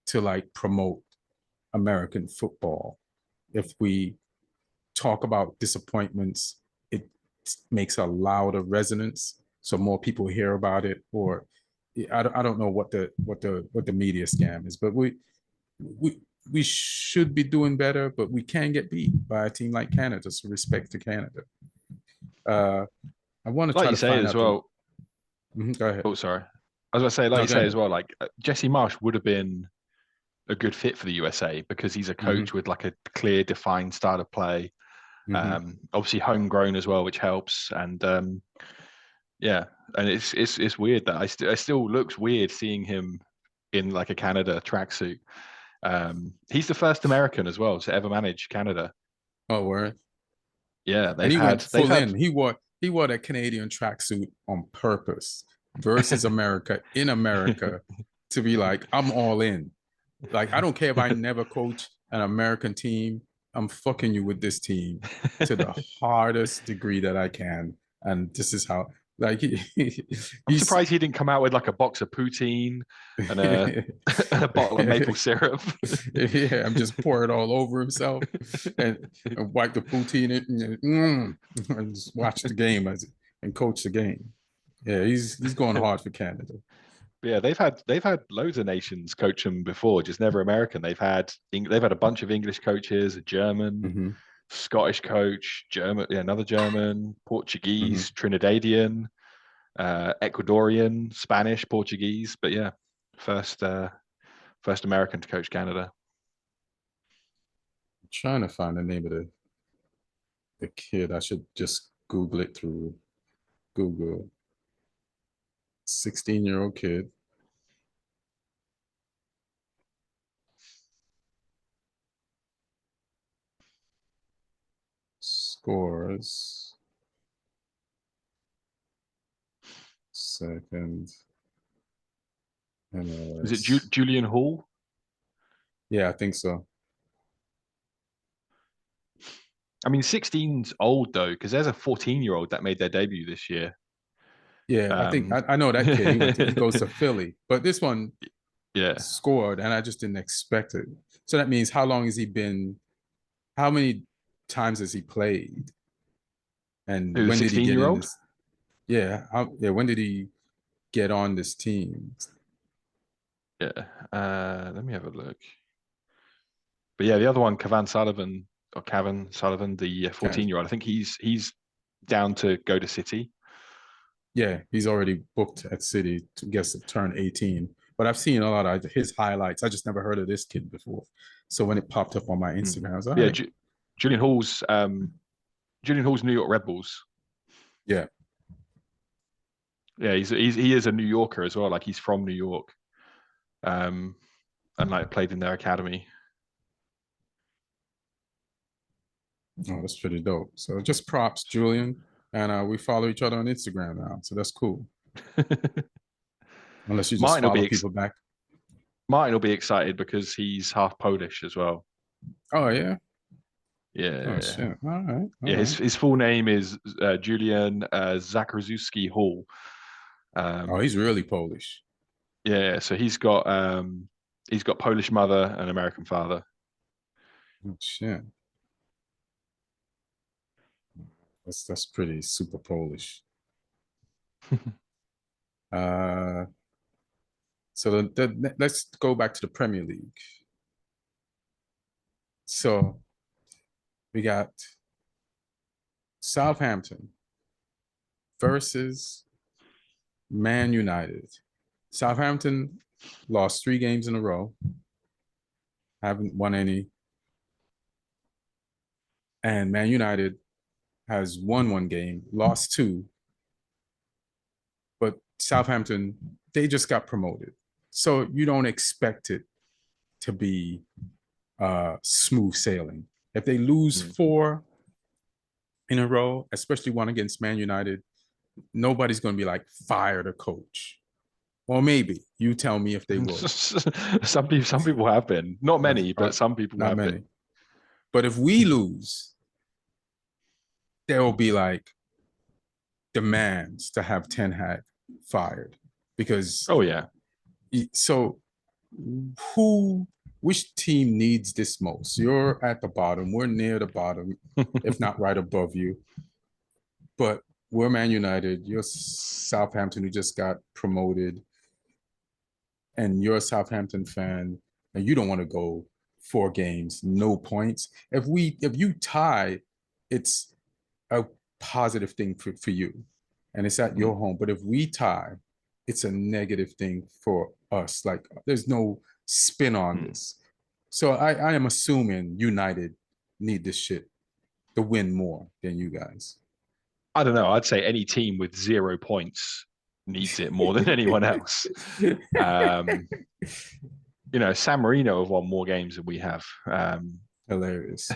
to like promote American football. If we talk about disappointments, it makes a louder resonance, so more people hear about it. Or I don't know what the media scam is, but we should be doing better, but we can get beat by a team like Canada. So respect to Canada. I want to try to find out as well. Go ahead. Oh, sorry. I was going to say, like you say as well, like Jesse Marsch would have been a good fit for the USA because he's a coach with like a clear, defined style of play. Obviously homegrown as well, which helps. And yeah, and it's weird that it still looks weird seeing him in like a Canada tracksuit. He's the first American as well to ever manage Canada. Oh, word. Yeah, and he went full in. He wore that Canadian tracksuit on purpose versus America in America to be like, I'm all in. Like, I don't care if I never coach an American team. I'm fucking you with this team to the hardest degree that I can. And this is how, like, I'm surprised he didn't come out with like a box of poutine and a bottle of maple syrup. Yeah, I'm just pour it all over himself and wipe the poutine and just watch the game and coach the game. Yeah, he's going hard for Canada. Yeah, they've had loads of nations coach them before, just never American. They've had a bunch of English coaches, a German, Scottish coach, another German, Portuguese, Trinidadian, Ecuadorian, Spanish, Portuguese. But yeah, first American to coach Canada. I'm trying to find the name of the kid. I should just Google it through Google. 16-year-old kid. Scores. Second. MLS. Is it Julian Hall? Yeah, I think so. I mean, 16's old though, because there's a 14-year-old that made their debut this year. Yeah, I think I know that kid. He goes to Philly, but this one, scored, and I just didn't expect it. So that means how long has he been? How many times has he played? And when did he get in this? Yeah, when did he get on this team? Yeah, let me have a look. But yeah, the other one, Cavan Sullivan, the 14-year-old. I think he's down to go to City. Yeah, he's already booked at City to turn 18. But I've seen a lot of his highlights. I just never heard of this kid before. So when it popped up on my Instagram, I was like, Julian Hall's New York Red Bulls. Yeah. Yeah, he is a New Yorker as well. Like, he's from New York. And like played in their academy. Oh, that's pretty dope. So just props, Julian. And we follow each other on Instagram now. So that's cool. Unless you just follow people back. Martin will be excited because he's half Polish as well. Oh yeah. Oh Yeah. shit. All right. All Yeah, right. his full name is Julian Zakarzewski Hall. Oh, he's really Polish. Yeah, so he's got Polish mother and American father. Oh shit. That's pretty super Polish. Uh, so let's go back to the Premier League. So we got Southampton versus Man United. Southampton lost 3 games in a row, haven't won any. And Man United has won 1 game, lost 2. But Southampton, they just got promoted. So you don't expect it to be smooth sailing. If they lose 4 in a row, especially one against Man United, nobody's going to be like, fire the coach. Well, maybe you tell me if they would. Some people have been, not many, but some people not have many. been. But if we lose, there will be like demands to have Ten Hag fired because. Oh yeah. So, which team needs this most? You're at the bottom. We're near the bottom, if not right above you. But we're Man United. You're Southampton, who just got promoted, and you're a Southampton fan, and you don't want to go 4 games, no points. If you tie, it's a positive thing for you, and it's at your home. But if we tie, it's a negative thing for us. Like there's no spin on this. So I am assuming United need this shit to win more than you guys. I don't know. I'd say any team with 0 points needs it more than anyone else. You know, San Marino have won more games than we have. Hilarious.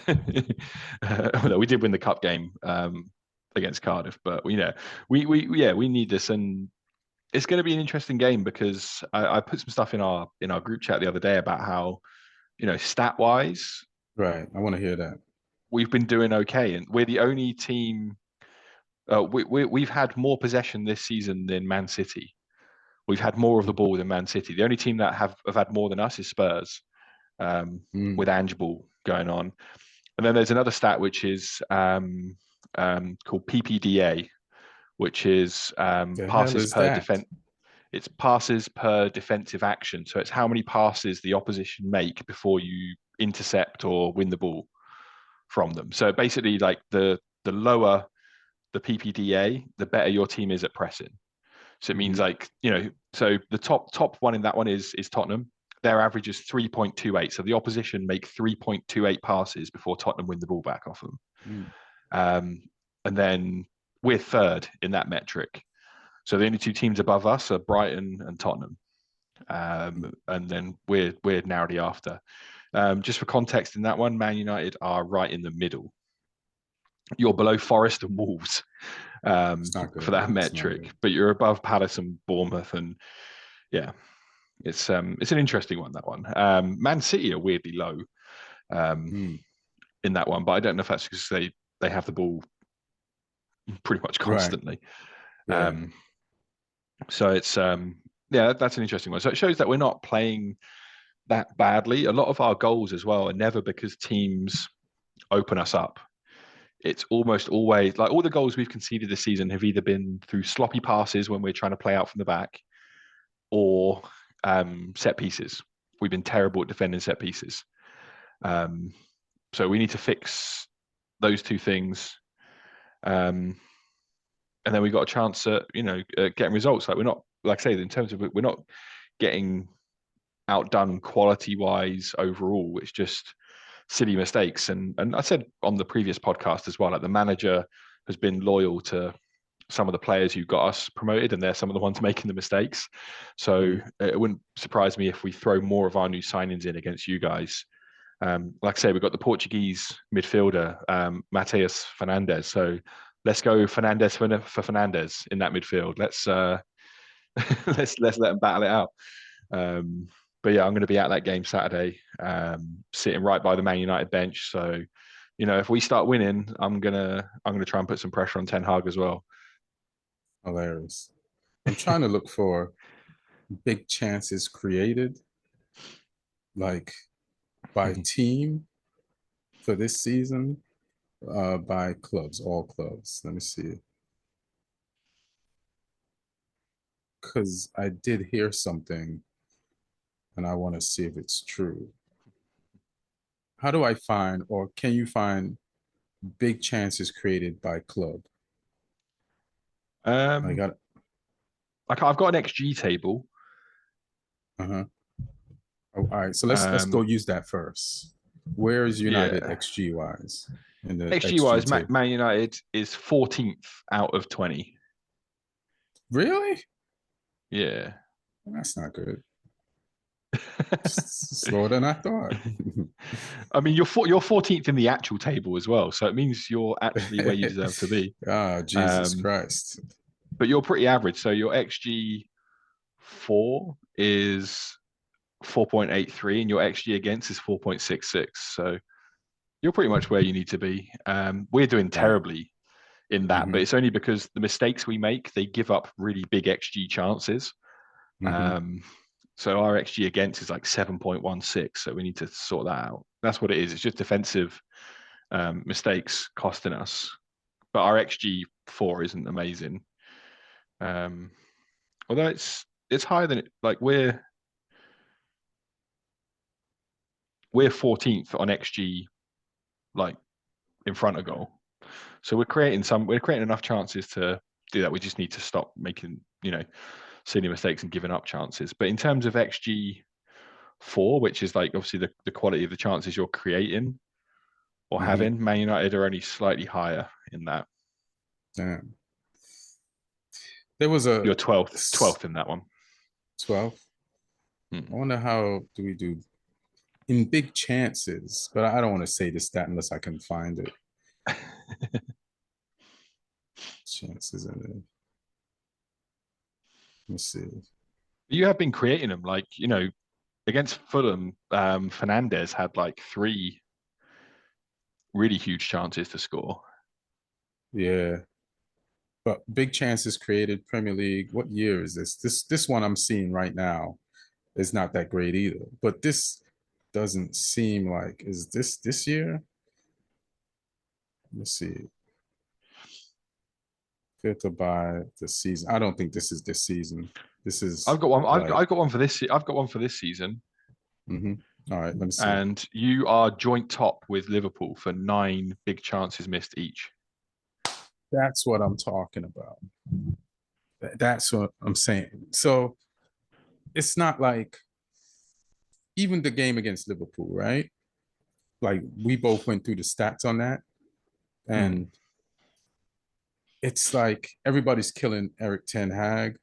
Although we did win the cup game against Cardiff, but we need this, and it's going to be an interesting game because I put some stuff in our group chat the other day about how, you know, stat wise, right. I want to hear that. We've been doing okay, and we're the only team. We've had more possession this season than Man City. We've had more of the ball than Man City. The only team that have had more than us is Spurs, with Ange Ball going on. And then there's another stat which is called PPDA, which is passes per defense. It's passes per defensive action. So it's how many passes the opposition make before you intercept or win the ball from them. So basically, like the lower the PPDA, the better your team is at pressing. So it means like, you know, so the top one in that one is Tottenham. Their average is 3.28. So the opposition make 3.28 passes before Tottenham win the ball back off them. And then we're third in that metric. So the only 2 teams above us are Brighton and Tottenham. And then we're narrowly after. Just for context in that one, Man United are right in the middle. You're below Forest and Wolves for that metric, but you're above Palace and Bournemouth, and yeah, it's an interesting one, that one. Man City are weirdly low in that one, but I don't know if that's because they have the ball pretty much constantly. Right. Yeah. So it's that's an interesting one. So it shows that we're not playing that badly. A lot of our goals as well are never because teams open us up. It's almost always like all the goals we've conceded this season have either been through sloppy passes when we're trying to play out from the back, or set pieces. We've been terrible at defending set pieces. So we need to fix those 2 things. And then we got a chance at, you know, getting results. Like we're not, like I say, in terms of, we're not getting outdone quality wise overall. It's just silly mistakes. And I said on the previous podcast as well, like the manager has been loyal to some of the players who got us promoted, and they're some of the ones making the mistakes. So it wouldn't surprise me if we throw more of our new signings in against you guys. Like I say, we've got the Portuguese midfielder, Mateus Fernandes. So let's go Fernandes for Fernandes in that midfield. Let's let's let them battle it out. but yeah, I'm going to be at that game Saturday, sitting right by the Man United bench. So, you know, if we start winning, I'm gonna try and put some pressure on Ten Hag as well. Hilarious. I'm trying to look for big chances created, like by team for this season, by clubs, all clubs. Let me see. Because I did hear something and I want to see if it's true. How do I find, or can you find big chances created by club? I got, I've got an XG table. uh-huh. Oh, all right, so let's go use that first. Where is United Yeah. XG wise in the XG wise, table? Man United is 14th out of 20. Really? Yeah. That's not good. Slower than I thought. I mean, you're 14th in the actual table as well, so it means you're actually where you deserve to be. Ah, Jesus Christ. But you're pretty average. So your XG4 is 4.83, and your XG against is 4.66. So you're pretty much where you need to be. We're doing terribly in that, but it's only because the mistakes we make, they give up really big XG chances. So our XG against is like 7.16. So we need to sort that out. That's what it is. It's just defensive mistakes costing us. But our XG4 isn't amazing. Although it's higher than it, like we're 14th on XG, like in front of goal. So we're creating enough chances to do that. We just need to stop making, silly mistakes and giving up chances. But in terms of XG4, which is like obviously the quality of the chances you're creating or having, Man United are only slightly higher in that. Damn. There was a You're 12th in that one. 12. I wonder how do we do in big chances, but I don't want to say the stat unless I can find it. Chances in it. Let me see. You have been creating them, like, against Fulham, Fernandes had like 3 really huge chances to score. Yeah. But big chances created Premier League. What year is this? This one I'm seeing right now is not that great either. But this doesn't seem like, is this year? Let's see. Filter by the season. I don't think this is this season. This is. I've got one. I've got one for this. I've got one for this season. All right, let me see. And you are joint top with Liverpool for 9 big chances missed each. That's what I'm talking about. That's what I'm saying. So it's not like even the game against Liverpool, right? Like we both went through the stats on that. And it's like everybody's killing Erik Ten Hag.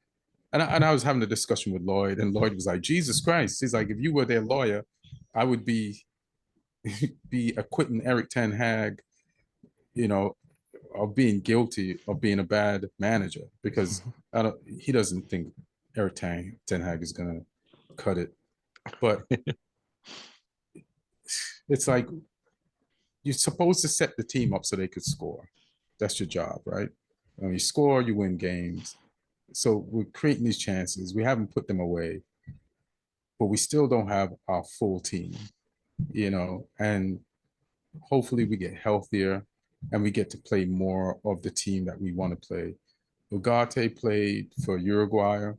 And I was having a discussion with Lloyd, and Lloyd was like, Jesus Christ. He's like, if you were their lawyer, I would be acquitting Erik Ten Hag, of being guilty of being a bad manager because he doesn't think Erik Ten Hag is gonna cut it. But it's like you're supposed to set the team up so they could score. That's your job, right? When you score, you win games. So we're creating these chances. We haven't put them away, but we still don't have our full team, and hopefully we get healthier and we get to play more of the team that we want to play. Ugarte played for Uruguay.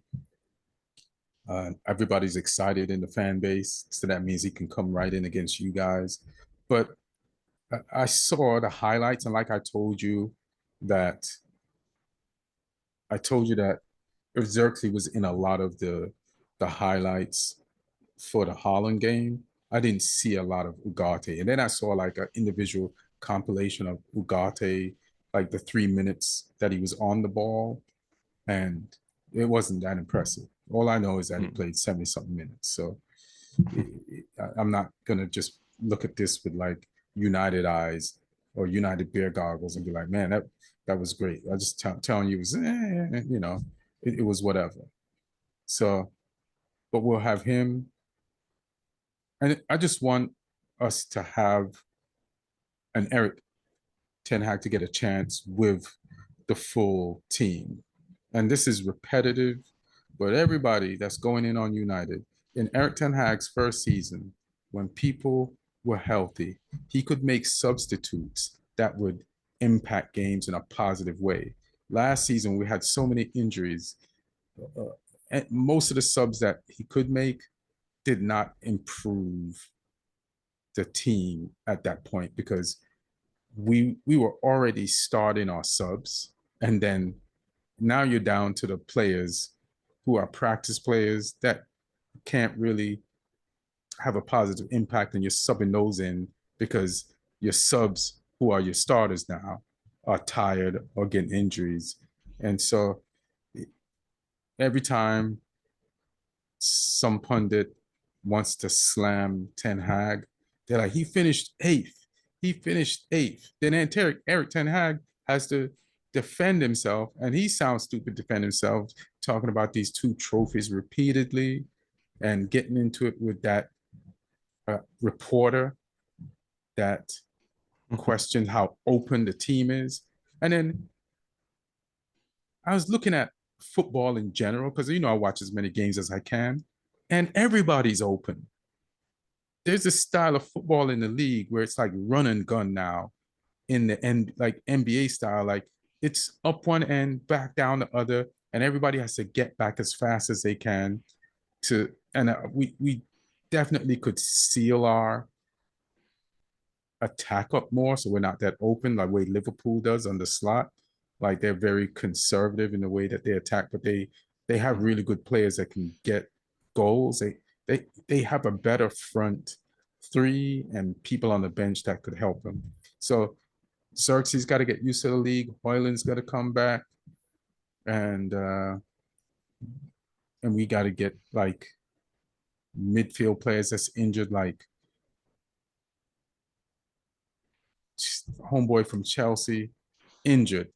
Everybody's excited in the fan base, so that means he can come right in against you guys. But I saw the highlights, and like I told you that Zirkzee was in a lot of the highlights for the Holland game. I didn't see a lot of Ugarte. And then I saw like an individual compilation of Ugarte, like the 3 minutes that he was on the ball. And it wasn't that impressive. All I know is that he played 70-something minutes. So I'm not going to just look at this with like United eyes or United beer goggles and be like, man, that was great. I just telling you, it was whatever. So, but we'll have him. And I just want us to have an Erik Ten Hag to get a chance with the full team. And this is repetitive, but everybody that's going in on United, in Erik Ten Hag's first season, when people were healthy, he could make substitutes that would impact games in a positive way. Last season, we had so many injuries. And most of the subs that he could make did not improve the team at that point because we were already starting our subs, and then now you're down to the players who are practice players that can't really have a positive impact, and you're subbing those in because your subs, who are your starters now, are tired or getting injuries. And so every time some pundit wants to slam Ten Hag, they're like, he finished eighth. He finished eighth. Then Erik Ten Hag has to defend himself, and he sounds stupid defend himself, talking about these 2 trophies repeatedly and getting into it with that reporter that questioned how open the team is. And then I was looking at football in general because I watch as many games as I can, and everybody's open. There's a style of football in the league where it's like run and gun now, in the end, like NBA style, like it's up one end, back down the other, and everybody has to get back as fast as they can to. And we definitely could seal our attack up more, so we're not that open like way Liverpool does on the slot. Like they're very conservative in the way that they attack, but they have really good players that can get goals. They have a better front three and people on the bench that could help them. So Zirkzee's got to get used to the league. Højlund's got to come back, and we got to get like midfield players that's injured, like homeboy from Chelsea, injured.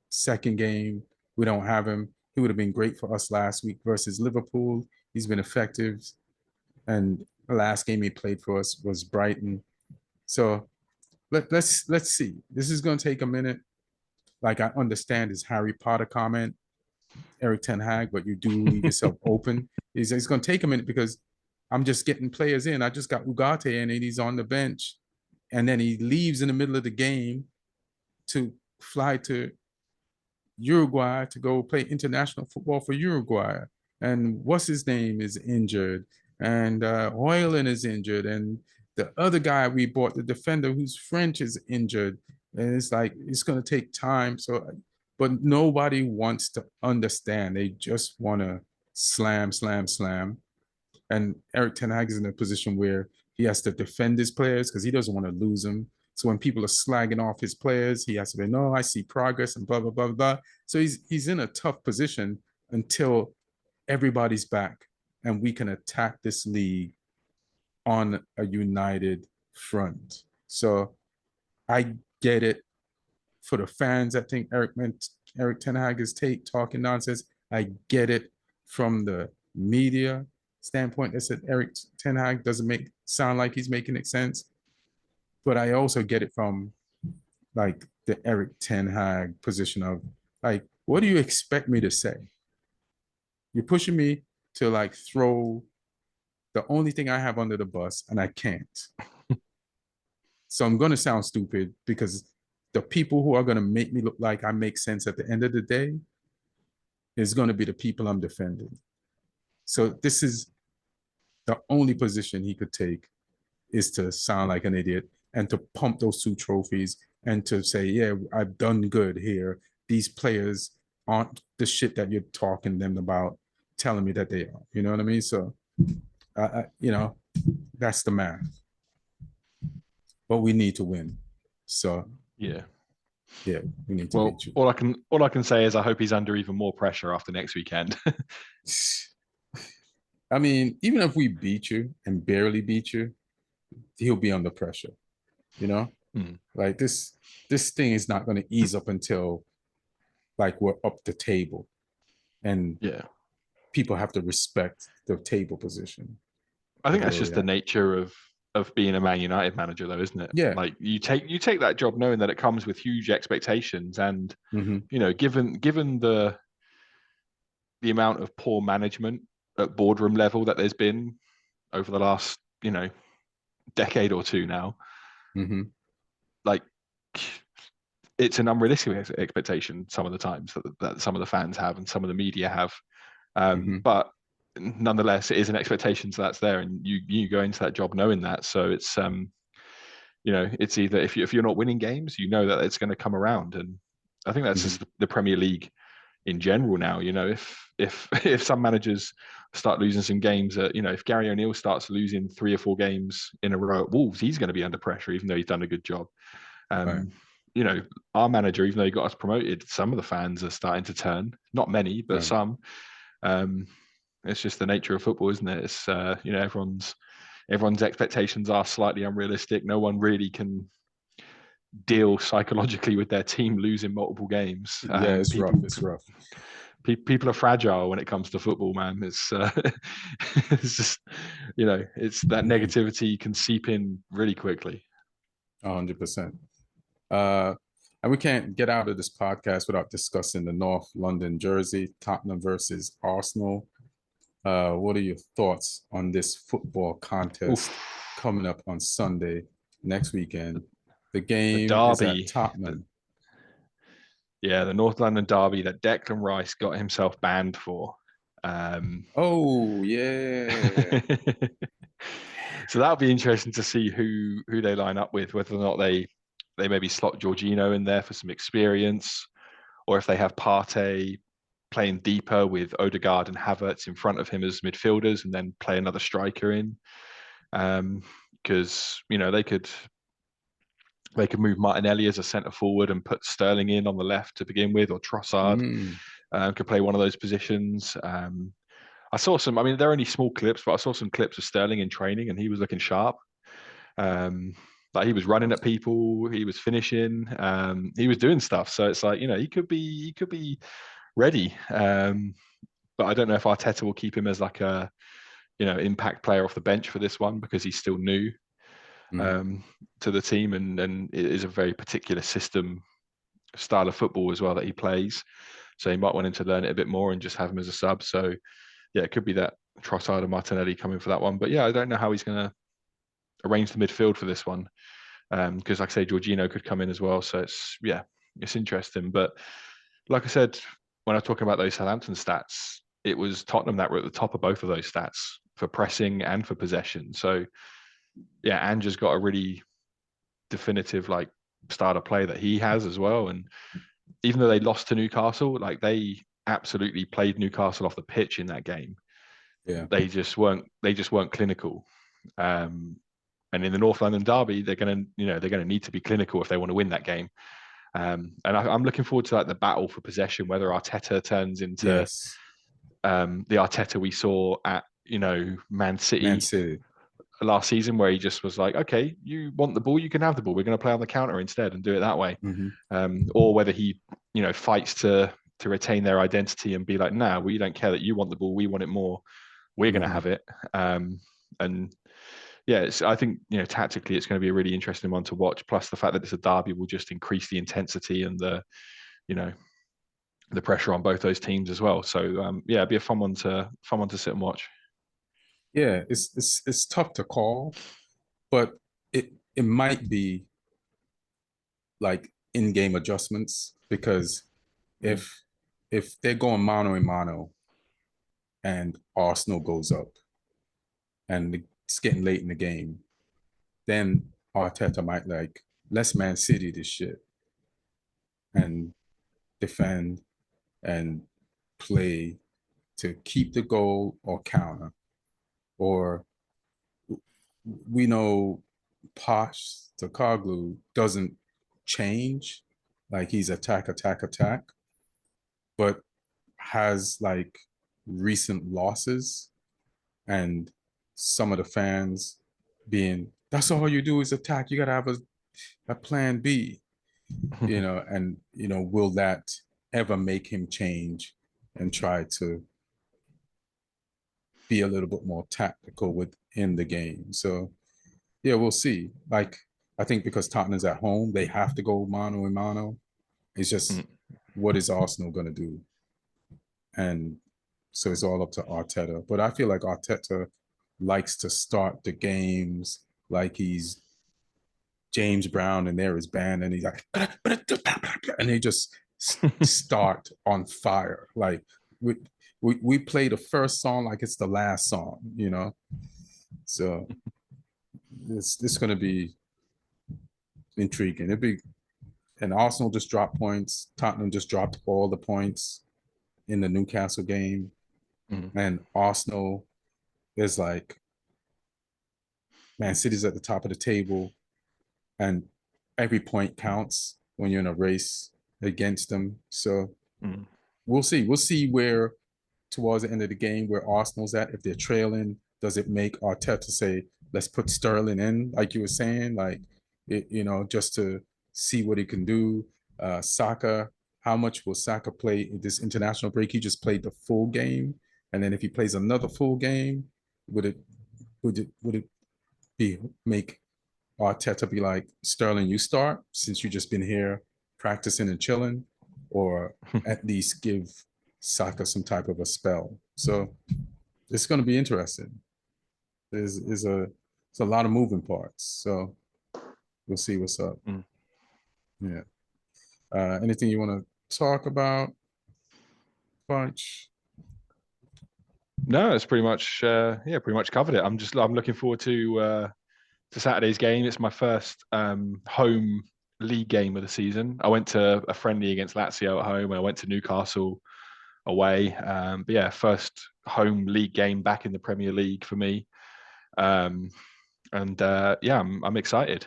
Second game, we don't have him. He would have been great for us last week versus Liverpool. He's been effective, and the last game he played for us was Brighton. So let's see. This is going to take a minute. Like I understand his Harry Potter comment, Erik Ten Hag, but you do leave yourself open. It's going to take a minute because I'm just getting players in. I just got Ugarte in and he's on the bench, and then he leaves in the middle of the game to fly to Uruguay to go play international football for Uruguay. And what's his name is injured, and Højlund is injured, and the other guy we bought, the defender who's French, is injured. And it's like it's going to take time. So, but nobody wants to understand. They just want to slam, slam, slam. And Erik Ten Hag is in a position where he has to defend his players because he doesn't want to lose them. So when people are slagging off his players, he has to be, no, I see progress and blah, blah, blah, blah. So he's in a tough position until everybody's back and we can attack this league on a united front. So I get it. For the fans that think Erik Ten Hag is talking nonsense, I get it. From the media standpoint, that said Erik Ten Hag doesn't sound like he's making it sense. But I also get it from like the Erik Ten Hag position of like, what do you expect me to say? You're pushing me to like throw the only thing I have under the bus, and I can't. So I'm going to sound stupid because the people who are going to make me look like I make sense at the end of the day is going to be the people I'm defending. So this is the only position he could take, is to sound like an idiot and to pump those 2 trophies and to say, yeah, I've done good here. These players aren't the shit that you're talking them about, telling me that they are. You know what I mean? So, that's the math. But we need to win. So yeah, we need to beat you. All I can say is I hope he's under even more pressure after next weekend. I mean, even if we beat you and barely beat you, he'll be under pressure. Like this thing is not going to ease up until like we're up the table, and people have to respect the table position. I think that's Although, just the yeah, nature of being a Man United manager, though, isn't it? yeah, Like you take that job knowing that it comes with huge expectations, and hmm, given the amount of poor management at boardroom level that there's been over the last decade or two now, hmm, like it's an unrealistic expectation some of the times that some of the fans have and some of the media have. hmm, But nonetheless, it is an expectation, so that's there, and you go into that job knowing that. So it's it's either if you're not winning games, you know that it's going to come around, and I think that's hmm, just the Premier League in general now. If some managers start losing some games, if Gary O'Neill starts losing 3 or 4 games in a row at Wolves, he's going to be under pressure, even though he's done a good job. right, Um, our manager, even though he got us promoted, some of the fans are starting to turn. Not many, but right. some. Um, it's just the nature of football, isn't it? It's everyone's expectations are slightly unrealistic. No one really can deal psychologically with their team losing multiple games. Yeah, it's rough. People It's rough. people are fragile when it comes to football, man. It's it's just it's that negativity can seep in really quickly. 100%. Uh, and we can't get out of this podcast without discussing the North London jersey, Tottenham versus Arsenal. What are your thoughts on this football Oof, contest coming up on Sunday next weekend? The the game is at derby, Tottenham. the North London derby that Declan Rice got himself banned for. Oh, yeah. So that'll be interesting to see who they line up with, whether or not they maybe slot Jorginho in there for some experience, or if they have Partey playing deeper with Odegaard and Havertz in front of him as midfielders, and then play another striker in. Because they could move Martinelli as a centre forward and put Sterling in on the left to begin with, or Trossard Mm, could play one of those positions. I saw some. I mean, they're only small clips, but I saw some clips of Sterling in training, and he was looking sharp. Like he was running at people, he was finishing, he was doing stuff. So it's like he could be ready. But I don't know if Arteta will keep him as like a impact player off the bench for this one, because he's still new mm. um, to the team, and it is a very particular style of football as well that he plays. So he might want him to learn it a bit more and just have him as a sub. So yeah, it could be that Trossard and Martinelli coming for that one. But yeah, I don't know how he's going to arrange the midfield for this one, because like I say, Jorginho could come in as well. So it's interesting. But like I said, when I was talking about those Southampton stats, it was Tottenham that were at the top of both of those stats for pressing and for possession. So yeah, Ange's got a really definitive like style of play that he has as well. And even though they lost to Newcastle, like they absolutely played Newcastle off the pitch in that game. Yeah. They just weren't clinical. And in the North London derby, they're gonna need to be clinical if they want to win that game. And I'm looking forward to like the battle for possession, whether Arteta turns into Yes. the Arteta we saw at Man Man City City. last season, where he just was like, okay, you want the ball, you can have the ball. We're going to play on the counter instead and do it that way. Hmm. Or whether he fights to retain their identity and be like, nah, we don't care that you want the ball, we want it more. We're going to Hmm. have it. And yeah, I think tactically it's going to be a really interesting one to watch. Plus the fact that it's a derby will just increase the intensity and you know the pressure on both those teams as well. So yeah, it'd be a fun one to sit and watch. Yeah, it's tough to call, but it might be like in-game adjustments, because Mm. if if they're going mano a mano and Arsenal goes up and it's getting late in the game, then Arteta might like, let's Man City this shit and defend and play to keep the goal or counter. Or we know Posh Takaglu doesn't change, like he's attack, attack, attack, but has like recent losses, and some of the fans being, that's all you do is attack. You gotta have a plan B, and will that ever make him change and try to be a little bit more tactical with in the game. So yeah, we'll see. Like, I think because Tottenham's at home, they have to go mano a mano. It's just, what is Arsenal going to do? And so it's all up to Arteta. But I feel like Arteta likes to start the games like he's James Brown and there is band, and he's like, and they just start on fire. Like, we play the first song like it's the last song, you know? So it's going to be intriguing. It'd be, and Arsenal just dropped points. Tottenham just dropped all the points in the Newcastle game. And Arsenal is like, Man City's at the top of the table, and every point counts when you're in a race against them. So we'll see. We'll see where, towards the end of the game, where Arsenal's at. If they're trailing, does it make Arteta say, let's put Sterling in, like you were saying, like, you know, just to see what he can do? Saka, how much will Saka play this international break? He just played the full game, and then if he plays another full game, would it be make Arteta be like, Sterling, you start since you just been here practicing and chilling, or at least give Saka some type of a spell? So it's going to be interesting. There's a lot of moving parts. So we'll see what's up. Yeah. Anything you want to talk about, Bunch? No, it's pretty much pretty much covered it. I'm looking forward to Saturday's game. It's my first home league game of the season. I went to a friendly against Lazio at home, and I went to Newcastle away. But yeah, first home league game back in the Premier League for me. Yeah, I'm excited.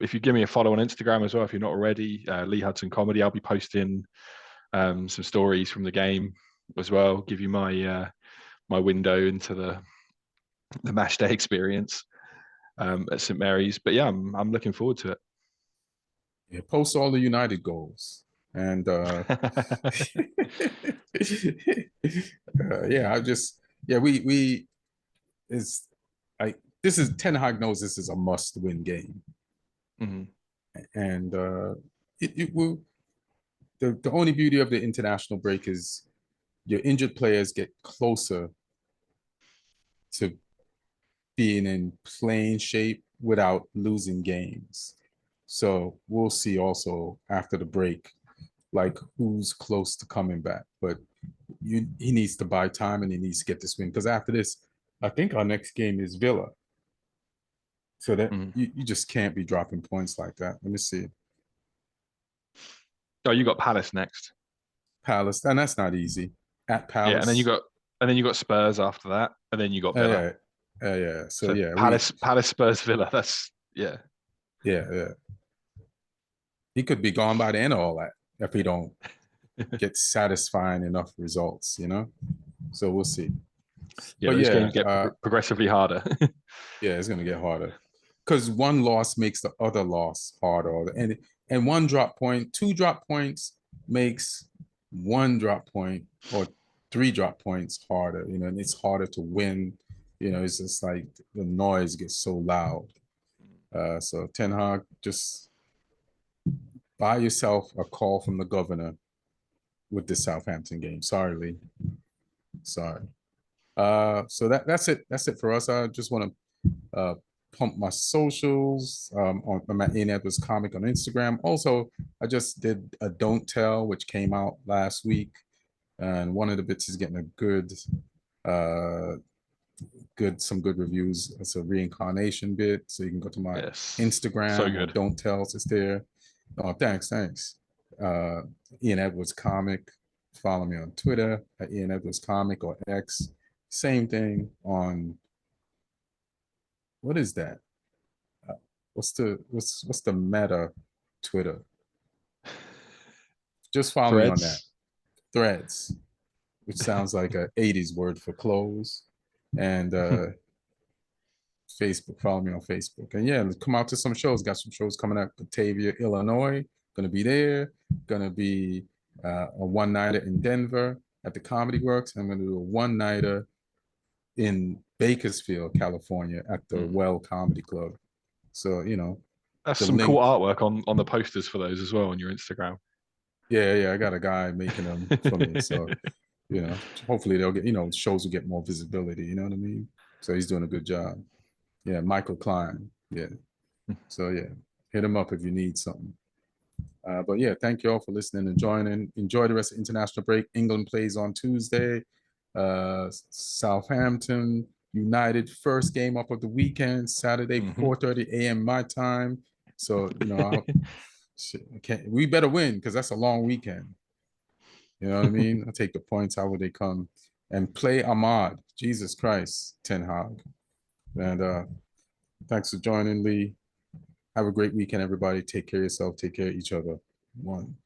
If you give me a follow on Instagram as well, if you're not already, Lee Hudson Comedy, I'll be posting some stories from the game as well. Give you my my window into the match day experience at St Mary's. But yeah, I'm looking forward to it. Yeah, post all the United goals. And yeah, we is like, this is, Ten Hag knows this is a must-win game. And it will. The only beauty of the international break is your injured players get closer to being in playing shape without losing games. So we'll see also after the break, like, who's close to coming back. But he needs to buy time, and he needs to get this win, because after this, I think our next game is Villa. So that you just can't be dropping points like that. Let me see. Oh, you got Palace next. Palace, and that's not easy. At Palace. Yeah, and then you got Spurs after that, and then you got Villa. Yeah. So yeah, Palace, Spurs, Villa. That's yeah. He could be gone by the end of all that if he don't get satisfying enough results, you know. So we'll see. Yeah, these games get progressively harder. Yeah, it's gonna get harder, because one loss makes the other loss harder, and one drop point, 2 drop points makes 1 drop point or 3 drop points harder, you know, and it's harder to win. You know, it's just like the noise gets so loud. So Ten Hag, just buy yourself a call from the governor with the Southampton game. Sorry, Lee. Sorry. So that's it. That's it for us. I just want to pump my socials. I'm at Ian Edwards Comic on Instagram. Also, I just did a Don't Tell, which came out last week, and one of the bits is getting a some good reviews. It's a reincarnation bit, so you can go to my Instagram. So good. Don't Tells, it's there. Oh, thanks. Ian Edwards Comic. Follow me on Twitter at Ian Edwards Comic, or X. Same thing on, what is that? What's the meta Twitter? Just follow me on that. Threads, which sounds like a 80s word for clothes. And Facebook, follow me on Facebook. And yeah, come out to some shows. Got some shows coming up. Batavia, Illinois, gonna be there. Gonna be a one-nighter in Denver at the Comedy Works. I'm gonna do a one-nighter in Bakersfield, California, at the Well Comedy Club. So, you know, That's the some link. cool artwork on the posters for those as well on your Instagram. Yeah, I got a guy making them for me. So, you know, hopefully they'll get, you know, shows will get more visibility. You know what I mean? So he's doing a good job. Yeah, Michael Klein. Yeah. So yeah, hit him up if you need something. But yeah, thank you all for listening and joining. Enjoy the rest of international break. England plays on Tuesday. Southampton United first game up of the weekend, Saturday, 4:30 a.m. my time. So, you know, we better win because that's a long weekend. You know what I mean? I'll take the points however they come and play Ahmad. Jesus Christ, Ten Hag. And thanks for joining, Lee. Have a great weekend, everybody. Take care of yourself. Take care of each other. One.